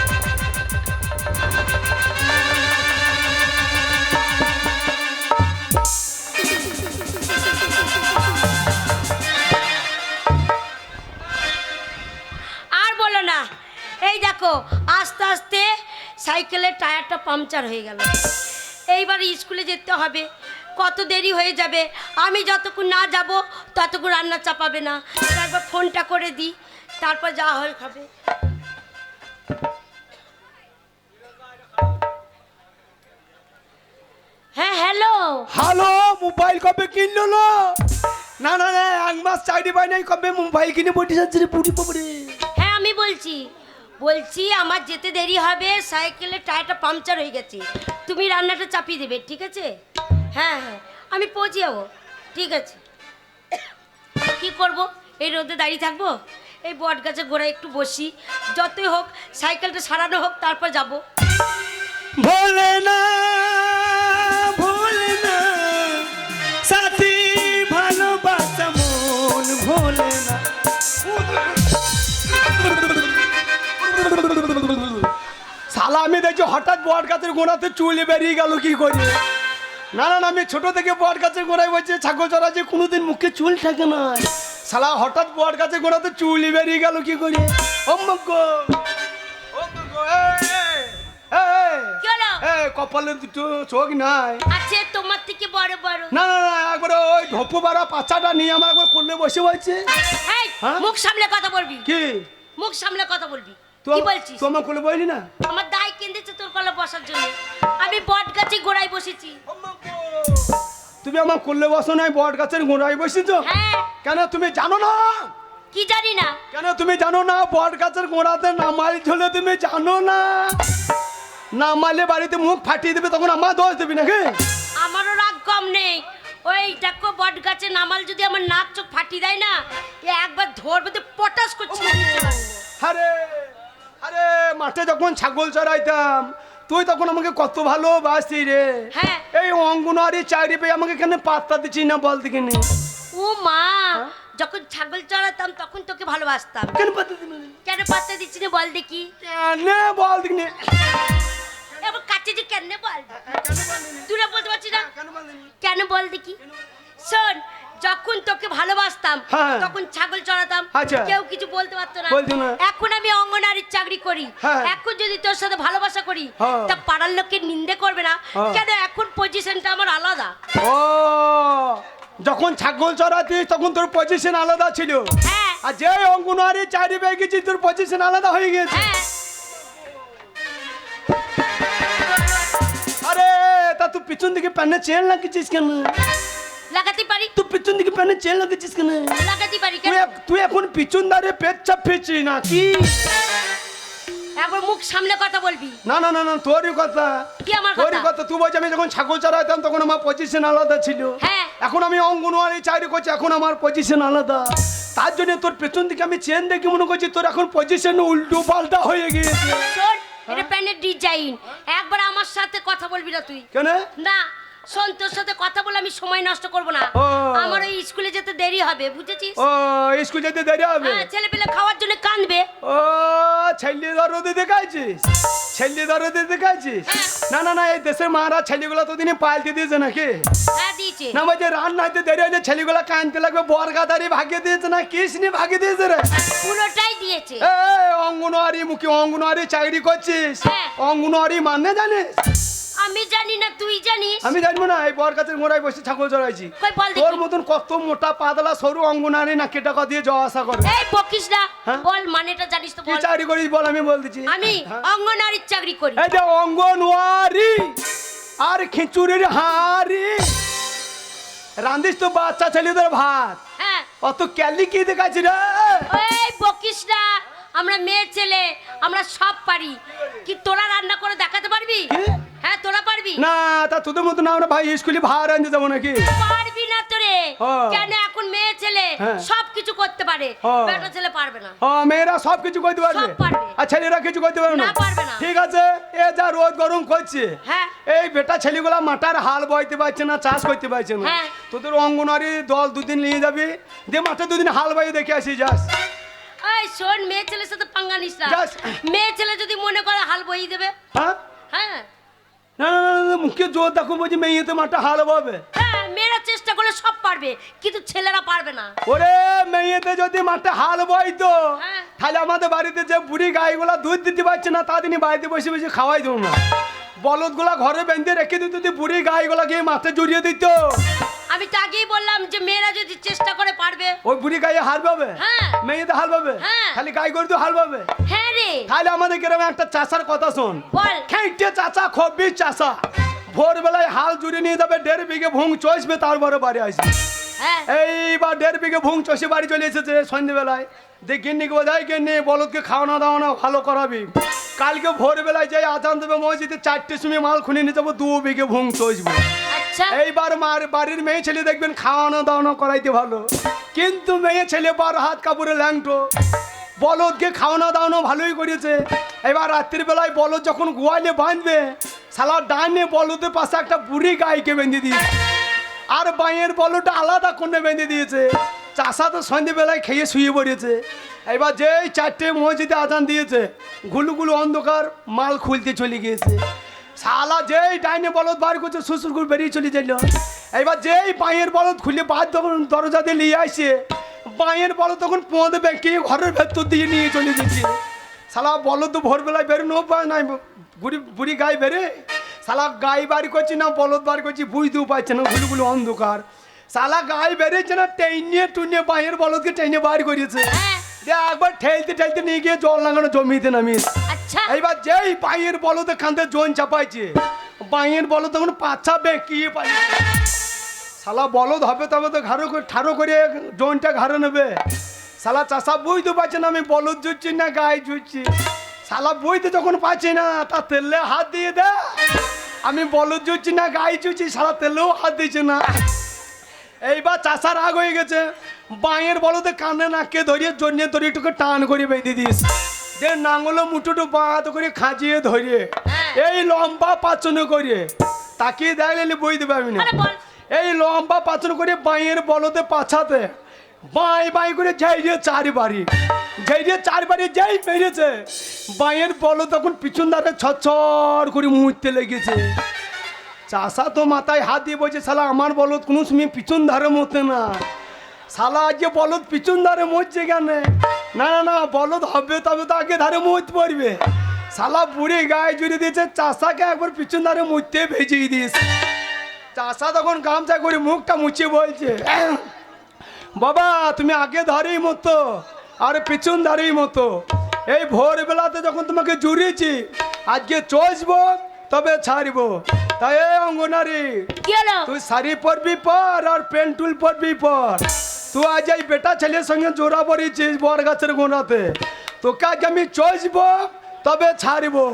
আর বলো না, এই দেখো আস্তে আস্তে সাইকেলের টায়ারটা পাংচার হয়ে গেল, এইবার স্কুলে যেতে হবে, কত দেরি হয়ে যাবে, আমি যতক্ষণ না যাব ততক্ষণ রান্না চাপাবে না, একবার ফোনটা করে দিই, তারপর যা হয় খাবে। হ্যাঁ হ্যালো হ্যালো, মোবাইল কবে কিনলো না? না না না, 1 মাস চাইতে পাই নাই, কবে মোবাইল কিনে বসে যাচ্ছে রে পুরি পুরি। হ্যাঁ আমি বলছি আমার যেতে দেরি হবে, সাইকেলের টায়ারটা পাংচার হয়ে গেছে, তুমি রান্নাটা চাপিয়ে দেবে, ঠিক আছে? হ্যাঁ হ্যাঁ আমি পৌঁছে যাবো, ঠিক আছে। কি করব, এই রোদে দাঁড়িয়ে থাকবো? এই বট গাছে গোড়ায় একটু বসি, যতই হোক সাইকেলটা সারানো হোক, তারপর যাব। ভোলে না ভোলে না সাথী ভালোবাসা মন ভোলে না। শালা আমি দেখছি হঠাৎ বট গাছের গোড়াতে চুল বেরিয়ে গেল কি করে? না না না, আমি ছোট থেকে বট গাছের গোড়ায় বলছি ছাগল চড়া যে কোনোদিন মুখে চুল থাকে না, শালা হঠাৎ বট গাছের গোড়াতে চুল বেরিয়ে গেল কি করে? ও মগো, ও মগো, কি হলো? কপালে দুটো চোখ নাই? আছে তোমার থেকে বড় বড়। না না না, একবার ওই ঢপু বাড়া পাচাটা নিয়ে আমার একবার করলে বসে বলছে। এই হ্যাঁ? মুখ সামলে কথা বলবি, কি মুখ সামলে কথা বলবি, কি বলছিস? তোমার কোলে বইলি না? আমার দাই কেঁদেছে তোর কলে বসার জন্য, আমি বট গাছে গোড়ায় বসেছি। তুমি আমার কোলে বসো নাই, বট গাছের গোড়ায় বসেছো? হ্যাঁ। কেন তুমি জানো না? কি জানি না? কেন তুমি জানো না বট গাছের গোড়াতে নামাল ঝোলে? তুমি জানো না নামালে বাড়িতে মুখ ফাটিয়ে দেবে, তখন আমার দোষ দেবি নাকি? আমারও রাগ কম নেই, ওই দেখো বট গাছে নামাল যদি আমার নাক চোখ ফাটিয়ে দেয় না, এ একবার ধরবে তো পটাশ করছি। আরে আরে, মাঠে যখন ছাগল চড়াইতাম তুই তখন আমাকে কত ভালোবাসি রে। হ্যাঁ। এই অঙ্গনওয়াড়ি চাকরি পেয়ে আমাকে কেন পাত্তা দিচ্ছি না বল দেখিনি? ও মা, যখন ছাগল চড়াতাম তখন তোকে ভালোবাসতাম। কেন পাত্তা দিবি না? কেন পাত্তা দিচ্ছি না বল দেখি? কেন বল দেখি না? এবার কাছে যে কেন বল, কেন বলিনি? তুই না বলতে পারছিস না? কেন বলিনি? কেন বল দেখি? শোন, যখন তোকে ভালোবাসতাম হ্যাঁ। তখন ছাগল চড়াতাম, আচ্ছা। কেউ কিছু বলতে পারতো না। বলতো না। এখন আমি অঙ্গনারীর চাকরি করি, হ্যাঁ। এখন যদি তোর সাথে ভালোবাসা করি হ্যাঁ। তা পাড়ার লোকের নিন্দে করবে না হ্যাঁ। কেন? এখন পজিশনটা আমার আলাদা। ও, যখন ছাগল চড়াতিস তখন তোর পজিশন আলাদা ছিল, হ্যাঁ আর যে অঙ্গনওয়াড়ি চাকরি পেয়ে গেছিস তোর পজিশন আলাদা হয়ে গেছে। হ্যাঁ। আরে তা তুই পিছন দিকে প্যানে চেন লাগিয়েছিস কেন? লাগাতে পারি, তুই পিছন দিকে প্যানে চেন লাগিয়েছিস কেন? লাগাতে পারি কেন? তুই এখন পিছন দাঁড়িয়ে পেট চাপিয়েছিস নাকি? একবার মুখ সামনে কথা বলবি। না না না না, তোরই কথা। কি আমার তোরই কথা? কথা। তুই বলছিস আমি যখন ছাগল চড়াইতাম তখন আমার পজিশন আলাদা ছিল, হ্যাঁ। এখন আমি অঙ্গনওয়াড়ি চাকরি করছি, এখন আমার পজিশন আলাদা। তার জন্য তোর পেছন দিকে আমি চেন দেখি মনে করছি তোর এখন পজিশন উল্টো পাল্টা হয়ে গিয়েছে। শোন, এটা প্যানের ডিজাইন, একবার আমার সাথে কথা বলবি না তুই। কেন? না শোন, তোর সাথে কথা বলে আমি সময় নষ্ট করব না। ও। আমার ওই স্কুলে যেতে দেরি হবে, বুঝেছিস? ও, স্কুল যেতে দেরি হবে? হ্যাঁ, ছেলে পেলে খাওয়ার জন্য কাঁদবে। ও, ছেলে দরদে দেখাইছিস? ছেলে দরদে দেখাইছিস? হ্যাঁ। না না না, এই দেশের মারা ছেলেগুলো তো দিনে পাল্টে দিয়েছে নাকি? হ্যাঁ দিয়েছে। না বলছে রান্নাতে দেরি হয়েছে, ছেলেগুলো কানতে লাগবে, বরগাদারি ভাগিয়ে দিয়েছে না কৃষ্ণি ভাগিয়ে দিয়েছে রে? পুরোটাই দিয়েছে। অঙ্গনওয়াড়ি মুখে অঙ্গনওয়াড়ি চাকরি করছিস, হ্যাঁ। অঙ্গনওয়াড়ি মানে জানিস? আমি জানি না, তুই জানিস? আমি জানবো না, এই বর গাছের মোড়ায় বসে ছাগল চড়াইছি। কই বল দেখি। তোর মতন কত মোটা পাতলা সরু অঙ্গনওয়াড়ি নাকি টাকা দিয়ে যাওয়া আসা করে? এই বকিস না, হ্যাঁ? বল মানেটা জানিস তো কি বল। চাকরি করিস বল, আমি বল দিচ্ছি। আমি হ্যাঁ। অঙ্গনারীর চাকরি করি। এই যে অঙ্গনওয়াড়ি আর খিচুড়ির হাড়ি রান্ধিস তো বাচ্চা ছেলেদের ভাত, হ্যাঁ। অত ক্যালি কি দেখাচ্ছি রে? এই বকিস না, আমরা মেয়ে ছেলে, আমরা সব পারি। কি তোরা রান্না করে দেখাতে পারবি? কি? হ্যাঁ তোরা পারবি? না, তা তোদের মতো না, আমরা ভাই স্কুলে ভাড়া আনতে যাবো নাকি? পারবি না তোরে। হ্যাঁ। কেন? এখন মেয়ে ছেলে হ্যাঁ। সব কিছু করতে পারে, হ্যাঁ। বেটা ছেলে পারবে না। মেয়েরা সব কিছু করতে পারবে, সব পারবে। আর ছেলেরা কিছু করতে পারবে না? না, পারবে না। ঠিক আছে, এ যা রোদ গরম করছে, হ্যাঁ। এই বেটা ছেলেগুলা মাঠার হাল বইতে পারছে না, চাষ করতে পারছে না। হ্যাঁ। তোদের অঙ্গনওয়াড়ি দল দুদিন নিয়ে যাবি, দিয়ে মাঠে দুদিন হাল বাইয়ে দেখে আসি যাস। এই শোন, মেয়ে ছেলের সাথে পাঙ্গা নিস না। যাস। মেয়ে ছেলে যদি মনে করে হাল বইয়ে দেবে। হ্যাঁ, হ্যাঁ না না না, না, মুখে জোর দেখো বলছি মেয়েতে মাঠে হাল বাবে। হ্যাঁ, মেয়েরা চেষ্টা করলে সব পারবে, কিন্তু ছেলেরা পারবে না। ওরে মেয়েতে যদি মাঠে হাল বইতো, হ্যাঁ। তাহলে আমাদের বাড়িতে যে বুড়ি গাইগুলা দুধ দিতে পারছে না, তাদিনই বাড়িতে বসে বসে খাওয়াই দেবো না। বলদগুলা ঘরে বেঁধে রেখে দিত, যদি বুড়ি গাইগুলা গিয়ে মাঠে জড়িয়ে দিত। আমি তো আগেই বললাম যে মেয়েরা যদি চেষ্টা করে পারবে। ওই বুড়ি গায়ে হাল পাবে, হ্যাঁ। মেয়েতে হাল পাবে, হ্যাঁ। খালি গাই গরু তো হাল পাবে। হ্যাঁ রে, তাহলে আমাদের গ্রামে একটা চাষার কথা শোন। বল। খেটে চাচা, খব্বির চাষা, ভোরবেলায় হাল জুড়ে নিয়ে যাবে, 1.5 বিঘে ভুং চষবে, তারপরে বাড়ি আসবে। হ্যাঁ এইবার 1.5 বিঘে ভুং চষে বাড়ি চলে এসেছে সন্ধ্যেবেলায়। দেখ গিন্নিকে বোঝাই, গিন্নি বলদকে খাওয়ানো দাওয়ানো ভালো করাবি, কালকে ভোরবেলায় যাই আজান দেবে মসজিদে, 4টের সময় মাল খুলে নিয়ে যাবো, 2 বিঘে ভুং চষবো। আচ্ছা। এইবার বাড়ির মেয়ে ছেলে দেখবেন খাওয়ানো দাওয়ানো করাইতে ভালো, কিন্তু মেয়ে ছেলে 12 হাত কাপড়ে ল্যাংটো। বলদকে খাওয়ানো দাওয়ানো ভালোই করেছে। এবার রাত্রির বেলায় বলদ যখন গোয়ালে বাঁধবে, শালা ডাইনে বলদের পাশে একটা বুড়ি গাইকে বেঁধে দিয়েছে, আর বাইয়ের বলদটা আলাদা কোণে বেঁধে দিয়েছে। চাষা তো সন্ধ্যেবেলায় খেয়ে শুয়ে পড়েছে। এবার যেই 4টে মসজিদে আজান দিয়েছে, গুলুগুলু অন্ধকার, মাল খুলতে চলে গিয়েছে। শালা যেই ডাইনে বলদ বার করছে, শ্বশুর করে বেরিয়ে চলে যাইল। এবার যেই বাইয়ের বলদ খুলে বার তখন দরজা দিয়ে নিয়ে আসে, বাইয়ের বলদ তখন পোঁদে বেঁকে ঘরের ভেতর দিয়ে নিয়ে চলে গেছে। শালা বলদ তো ভোরবেলায় বেরোনো উপায় নাই, বুড়ি গাই বেরে, শালা গাই বাড়ি করছি না বলদ বাড়ি করছি বুঝতেও পারছে না, গুলুগুলো অন্ধকার। শালা গাই বেরিয়েছে না, টেনে টুনে বাইয়ের বলদকে টেনে বার করেছে। হ্যাঁ। একবার ঠেলতে ঠেলতে নিয়ে গিয়ে জল লাগানো জমিতে নামিস। আচ্ছা। এইবার যেই বাইয়ের বলদে কাঁধে জোন চাপাইছে, বাইয়ের বলদ তখন পাছা বেঁকিয়ে পালিয়েছে। শালা বলদ হবে তবে তো ঠাড়ো করে জোনটা ঘাড়ে নেবে। শালা চাষা বুঝতে পারছে না আমি বলদ জুটছি না গায়ে জুটছি। শালা বুঝতে যখন পাচ্ছি না, তা তেলে হাত দিয়ে দে, আমি বলদ জুটছি না গায়ে জুটছি, শালা তেলেও হাত দিচ্ছে না। এইবার চাষা রাগ হয়ে গেছে, বাঁয়ের বলদে কানে নাকে ধরিয়ে জন্য ধরিয়ে টান করে বেঁধে দিস, যে নাঙ্গল মুঠোটো বাঁ করে খাঁচিয়ে ধরিয়ে এই লম্বা পাচনে করিয়ে তাকিয়ে দেখলে বুঝতে পারবি না। আরে বল। এই লম্বা পাচন করে বাইয়ের বলতে পাছাতে বাই বাই করে যাই রে চারবারই যাই মেরেছে বাইয়ের বল তখন পিছন ধারে ছচ্ছর করে মুড়তে লেগেছে। চাষা তো মাথায় হাত দিয়ে বলছে শালা আমার বলদ কোনো সময় পিছন ধারে মতে না, শালা আজকে বলদ পিছন ধারে মরছে কেন? না না না বলদ হবে তবে তো আগে ধারে মরতে পারবে। শালা বুড়ি গায়ে জুড়ে দিয়েছে, চাষাকে একবার পিছন ধারে মুড়তে ভেজিয়ে দিয়েছে। চাষা তখন গামছা করে মুখটা মুছে বলছে বাবা তুমি আগে ধারেই মতো আর পিছন ধারেই মতো। এই ভোরবেলাতে যখন তোমাকে জুড়িয়েছি আজকে চষবো তবে ছাড়বো। তাই এই অঙ্গনারী কি হলো? তুই শাড়ি পরবি পর আর পেন্টুল পরবি পর। তুই আজ এই বেটা ছেলের সঙ্গে জোড়া পড়েছিস বর গাছের গোনাতে, তোকে আজ আমি চষবো তবে ছাড়বো।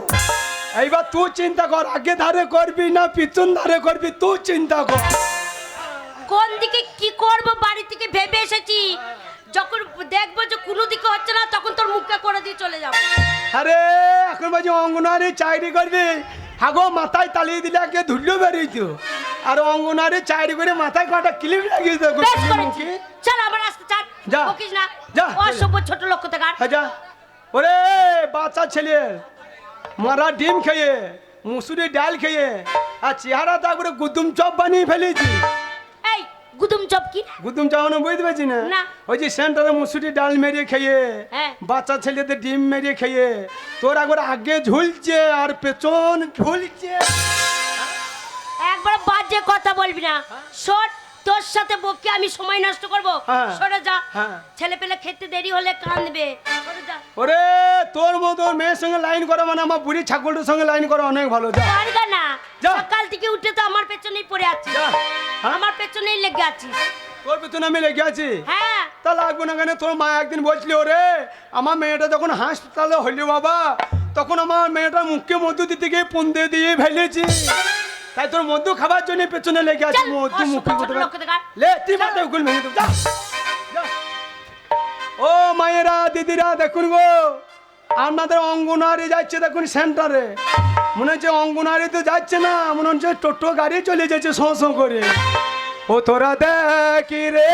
এইবার তুই চিন্তা কর আগে ধারে করবি না পিছন ধারে করবি, তুই চিন্তা কর। কোন দিকে কি করব বাড়ি থেকে ভেবে এসেছি, যখন দেখবো যে কোনো দিকে হচ্ছে না তখন তোর মুখটা করে দিয়ে চলে যাবো। আরে এখন বাজে অঙ্গনারী চাকরি করবি, হাগো মাথায় তালিয়ে দিলে আগে ধুলো বেরিয়েছো, আর অঙ্গনারী চাকরি করে মাথায় কটা ক্লিপ লাগিয়ে দেবো। বেশ করেছি, চল আমার রাস্তা ছাড়, যা। বকিস না, যা। অসভ্য ছোট লোক কোথাকার। যা ওরে বাচ্চা ছেলে মারা ডিম খেয়ে মুসুরি ডাল খেয়ে আর চেহারা তারপরে গুদুম চপ বানিয়ে ফেলেছি। এই গুদুম চপ কি? গুদুম চপ মানে বুঝতে পারছি না, না। ওই যে সেন্টারে মুসুরি ডাল মেরিয়ে খেয়ে হ্যাঁ। বাচ্চা ছেলেদের ডিম মেরিয়ে খেয়ে তোর একবার আগে ঝুলছে আর পেছন ঝুলছে। একবার বাজে কথা বলবি না, শোন তোর সাথে বকে আমি সময় নষ্ট করব। হ্যাঁ। সরে যা, হ্যাঁ। ছেলে পেলে খেতে দেরি হলে কাঁদবে, সরে যা। ওরে তোর মতো মেয়ের সঙ্গে লাইন করা মানে আমার বুড়ি ছাগলটার সঙ্গে লাইন করা অনেক ভালো। যা পারবে না, যা। সকাল থেকে উঠে তো আমার পেছনেই পড়ে আছিস, যা। হ্যাঁ? আমার পেছনেই লেগে আছিস। তোর পেছনে আমি লেগে আছি, হ্যাঁ তা লাগবে না কেন? তোর মা একদিন বলছিল ওরে আমার মেয়েটা যখন হাসপাতালে হইলো বাবা তখন আমার মেয়েটার মুখে মধু দিতে গিয়ে পুন্দে দিয়ে ফেলেছি, তাই তোর মধু খাবার জন্য পেছনে লেগে আছে। চল, মধু মুখে অসভ্য ছোট কোথাকার। লোক কোথাকার। লে তুই মাথায় উকুল ভেঙে দেব, যা, যা। ও মায়েরা দিদিরা দেখুন গো আপনাদের অঙ্গনারী যাচ্ছে দেখুন সেন্টারে, মনে হচ্ছে অঙ্গনারী তো যাচ্ছে না, মনে হচ্ছে টোটো গাড়ি চলে যাচ্ছে শোঁ শোঁ করে। ও তোরা দেখি রে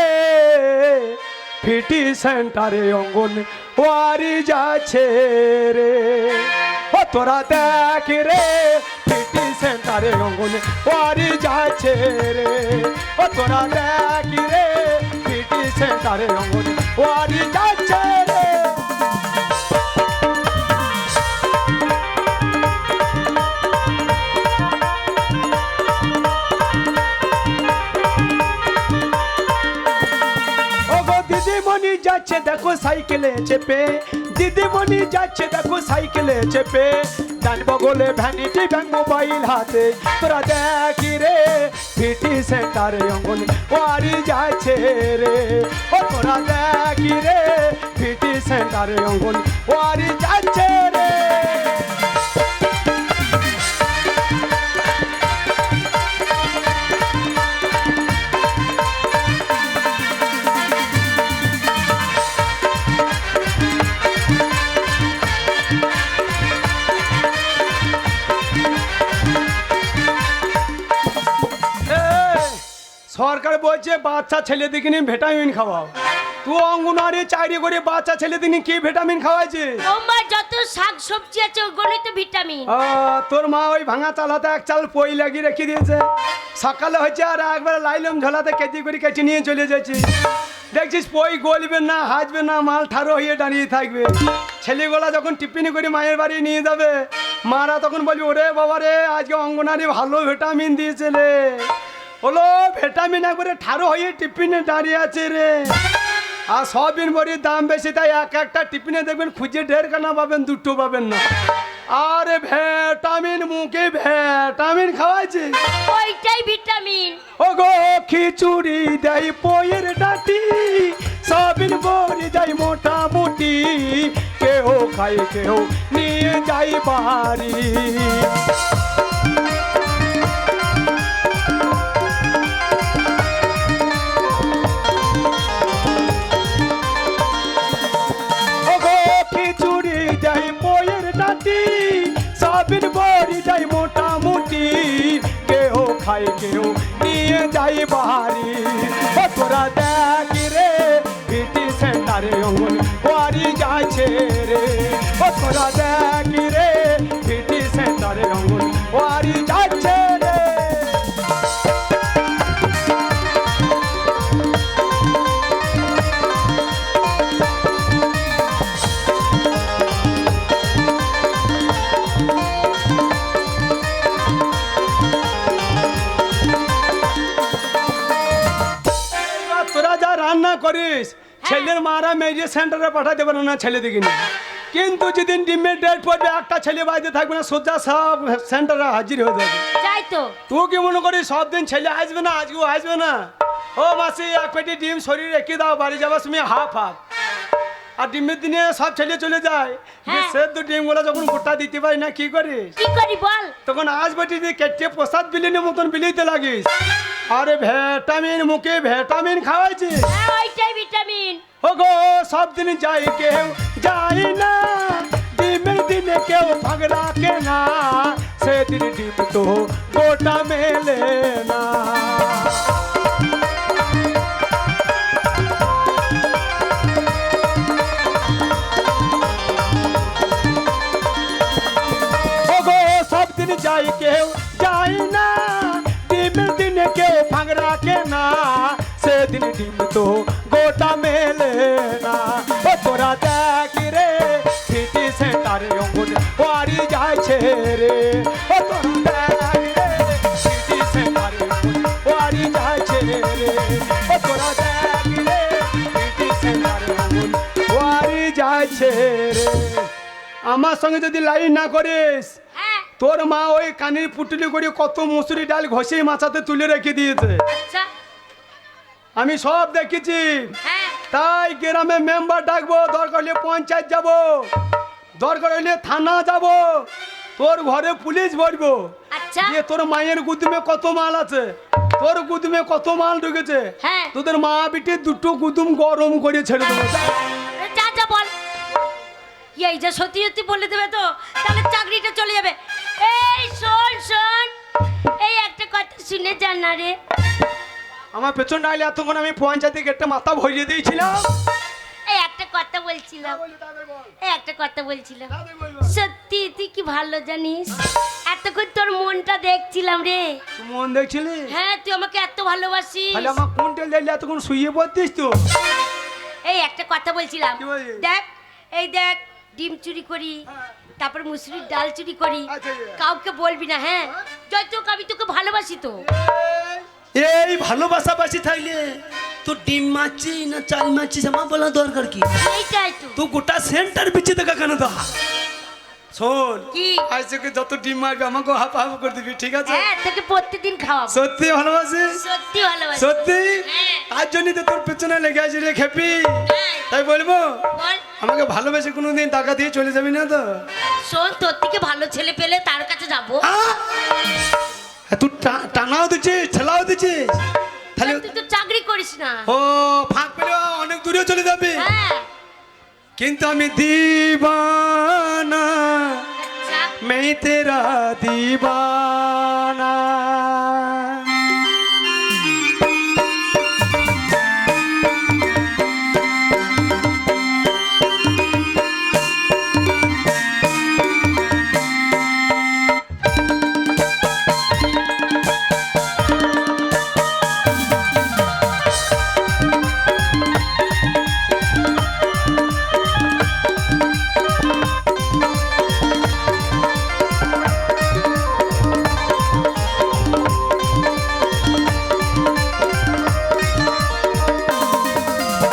ফিটি সেন্টারে অঙ্গন ওয়ারি যাচ্ছে রে, ও তোরা দেখি রে ফিটি সেন্টারে অঙ্গন ওয়ারি যাচ্ছে রে, ও তোরা দেখি রে ফিটি সেন্টারে অঙ্গন ওয়ারি যাচ্ছে রে। দিদিমণি যাচ্ছে দেখো সাইকেলে চেপে, দিদিমণি যাচ্ছে দেখো সাইকেলে চেপে, ডান বগলে ভ্যানিটি ব্যাগ মোবাইল হাতে, তোরা দেখি রে ফিটি সেন্টারে অঙ্গন ওয়ারি যাচ্ছে রে, ও তোরা দেখি রে ফিটি সেন্টারে অঙ্গন ওয়ারি যাচ্ছে রে। সরকার বলছে বাচ্চা ছেলেদিকে নিয়ে ভিটামিন খাওয়াও, তুই অঙ্গনারী চাকরি করে বাচ্চা ছেলেদিকে কি ভিটামিন খাওয়াইছে? আমার যত শাক সবজি আছে ওগুলোই তো ভিটামিন। তোর মা ওই ভাঙা চালাতে এক চাল পই লাগিয়ে রেখে দিয়েছে, সকালে হচ্ছে আর একবার লাইলম ঝোলাতে কেজি করে কেটে নিয়ে চলে যাচ্ছি, দেখছিস পই গলবে না হাজবে না, মাল ঠারো হয়ে দাঁড়িয়ে থাকবে। ছেলেগুলা যখন টিফিনি করে মায়ের বাড়ি নিয়ে যাবে মারা তখন বলবে ওরে বাবা রে আজকে অঙ্গনারী ভালো ভিটামিন দিয়েছে রে, হলো ভিটামিন একবারে ঠারো হয়ে টিফিনে দাঁড়িয়ে আছে রে। আর সবিন বড়ির দাম বেশি তাই এক একটা টিফিনে দেখবেন খুঁজে ঢের কানা পাবেন, দুটো পাবেন না। আরে ভিটামিন মুখে ভিটামিন খাওয়াইছে, ওইটাই ভিটামিন। ও গো খিচুড়ি দেয় পয়ের ডাটি, সবিন বড়ি দেয় মোটামুটি, কেউ খায় কেউ নিয়ে যাই বাড়ি। সবিন বড়ি যাই মোটামুটি, কেউ খায় কেউ নিয়ে যাই বাড়ি ও তোরা দেখ রে বিটি সেন্টারে অঙ্গনওয়াড়ি যাচ্ছে রে ও তোরা দেখ রে বিটি সেন্টারে অঙ্গনওয়াড়ি যাচ্ছে রে এবার তোরা যা রান্না করিস ছেলের মারা মেয়ে সেন্টারে পাঠাতে পারে না ছেলে দেখিনি কিন্তু যেদিন ডিমের ডেট পড়বে একটা ছেলে বাড়িতে থাকবে না সোজা সব সেন্টারে হাজির হয়ে যাবে যাই তো তুই কি মনে করিস সব দিন ছেলে আসবে না আজকেও আসবে না ও মাসি এক পেটি ডিম শরীর রেখে দাও বাড়ি যাবার সময় হাফ হাফ আর ডিমের দিনে সব ছেলে চলে যায় হ্যাঁ। সেদ্ধ ডিমগুলো যখন গোটা দিতে পারি না কি করিস কি করি বল? তখন আজ বেটি দিয়ে কেটে প্রসাদ বিলিনের মতন বিলিতে লাগিস আরে ভিটামিন মুখে ভিটামিন খাওয়াইছিস হ্যাঁ ওইটাই ভিটামিন। ও গো সব দিন যাই কেউ যাই না ডিমের দিনে কেউ ভাগ রাখে না সেদিন ডিম তো গোটা মেলে না ও গো সব দিন যাই কেউ যাই না ডিমের দিনে কেউ ভাগ রাখে না সেদিন ডিম তো গোটা মেলে না ও তোরা দেখ রে সিটি সেন্টারে অঙ্গনওয়াড়ি যাচ্ছে রে ও তোরা দেখ রে সিটি সেন্টারে অঙ্গনওয়াড়ি যাচ্ছে রে ও তোরা দেখ রে সিটি সেন্টারে অঙ্গনওয়াড়ি যাচ্ছে রে আমার সঙ্গে যদি লাইন না করিস হ্যাঁ তোর মা ওই কানের পুটুলি করে কত মুসুরি ডাল ঘষে মাছাতে তুলে রেখে দিয়েছে আচ্ছা আমি সব দেখেছি হ্যাঁ তাই গ্রামে মেম্বার ডাকবো দরকার হলে পঞ্চায়েত যাব দরকার হলে থানা যাব তোর ঘরে পুলিশ ভরবো আচ্ছা দিয়ে তোর মায়ের গুদুমে কত মাল আছে তোর গুদুমে কত মাল ঢুকেছে হ্যাঁ। তোদের মা বিটি দুটো গুদুম গরম করে ছেড়ে দেবো যা যা বল এই যে সত্যি সত্যি বলে দেবে তো তাহলে চাকরিটা চলে যাবে। এই শোন শোন এই একটা কথা শুনে যান না রে। আমার পেছন ডাইলে এতক্ষণ আমি পঞ্চায়েতে গেটটা মাথা ভরিয়ে দিয়েছিলাম এই একটা কথা বলছিলাম এই একটা কথা বলছিলাম সত্যি তুই কি ভালো জানিস এতক্ষণ তোর মনটা দেখছিলাম রে। তুই মন দেখছিলি হ্যাঁ তুই আমাকে এত ভালোবাসিস। তাহলে আমার কুইন্টাল দিলে এতক্ষণ শুয়ে পড়তিস তো এই একটা কথা বলছিলাম কি বলছিস? দেখ এই দেখ ডিম চুরি করি তারপর মুসুরির ডাল চুরি করি আচ্ছা। কাউকে বলবি না হ্যাঁ জয় তোকে আমি তোকে ভালোবাসি তো। এই ভালোবাসাবাসি থাকলে তো ডিম মারছি না চাল মারছিস আমার বলা দরকার কি এইটাই তো তো গোটা সেন্টার বিচে দেখা কেন দা শোন কি আজ থেকে যত ডিম মারবে আমাকে হাফ হাফ করে দিবি ঠিক আছে হ্যাঁ তোকে প্রত্যেকদিন খাওয়াবো সত্যি ভালোবাসিস সত্যি ভালোবাসি। সত্যি হ্যাঁ। তার জন্যই তো তোর পেছনে লেগে আছি রে খেপি হ্যাঁ। তাই বলবো বল আমাকে ভালোবেসে কোনোদিন টাকা দিয়ে চলে যাবি না তো শোন তোর থেকে ভালো ছেলে পেলে তার কাছে যাবো। আহ! তুই টানাও দিচ্ছিস ছেলাও দিচ্ছিস তাহলে তুই তো চাকরি করিস না। ও ফাঁক পেলে অনেক দূরে চলে যাবে হ্যাঁ কিন্তু আমি দিবানা আচ্ছা मैं तेरा दीवाना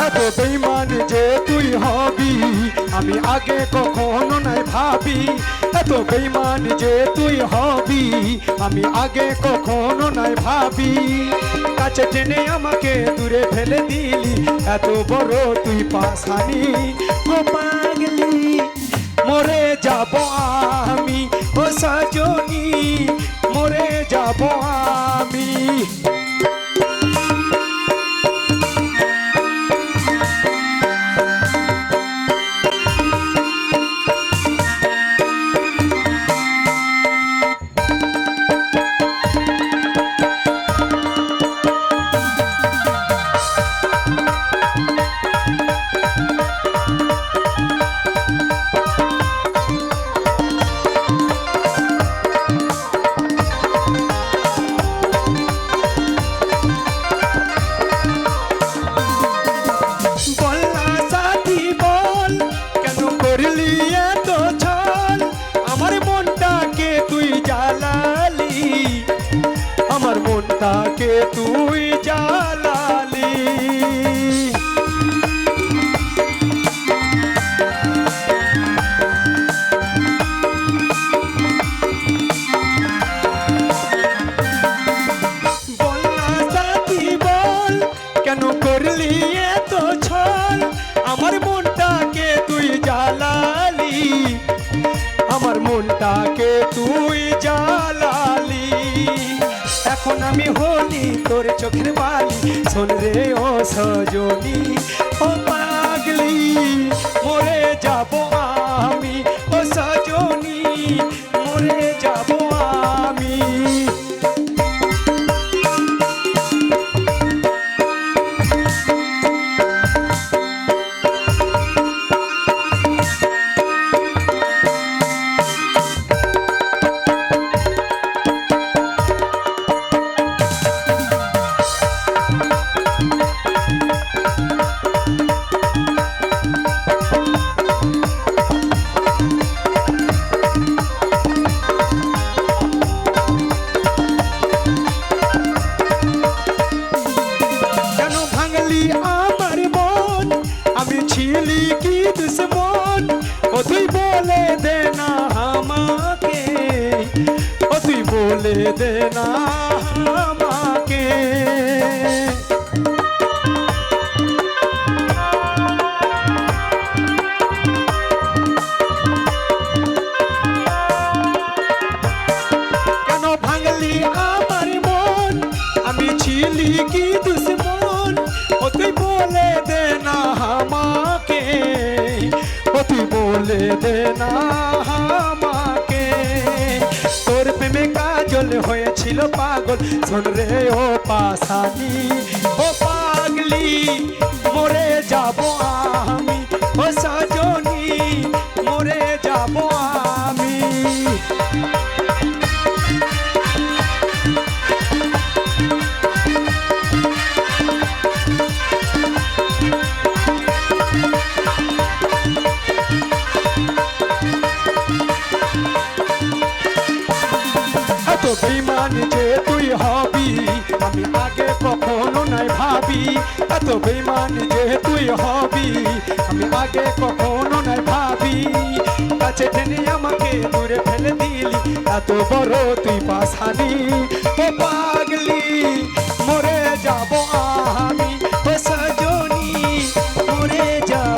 এত বেঈমান যে তুই হবি আমি আগে কখনো নাই ভাবি এত বেঈমান যে তুই হবি আমি আগে কখনো নাই ভাবি কাছে টেনে আমাকে দূরে ফেলে দিলি এত বড় তুই পাশানি ও পাগলি মরে যাব আমি ও সজনী মরে যাব আমি তুই জ্বালালি। বল না সাথী বল, কেন করলি এত ছল? আমার মনটাকে তুই জ্বালালি, আমার মনটাকে তুই জ্বালালি। এখন আমি হলি তোর চোখের বালি, শোন রে ও সজনী ও পাগলি, মরে যাব আমি ও সজনী, মরে যাব আমি। কেন ভাঙলি আমার মন, আমি ছিলি কি দুশ্মন? ও তুই বলে দে না আমাকে, ও তুই বলে দে না আমাকে। কেন ভাঙলি আমার মন, আমি ছিলি কি দুশ্মন? ও তুই বলে দে না আমাকে, ও তুই বলে দে না আমাকে। তোর প্রেমে কাজল হয়েছিল পাগল, শোন রে ও পাশানি ও পাগলি, মরে যাব আমি ও সজনী, মরে যাব আমি। এত বেমান যে তুই হবি, আমি আগে কখনো নাই ভাবি। এত বেমান যে তুই হবি, আমি আগে কখনো নাই ভাবি। কাছে টেনে আমাকে দূরে ফেলে দিলি, এত বড় তুই পাশানি ও পাগলি, মরে যাব আমি ও সজনী, মরে যাব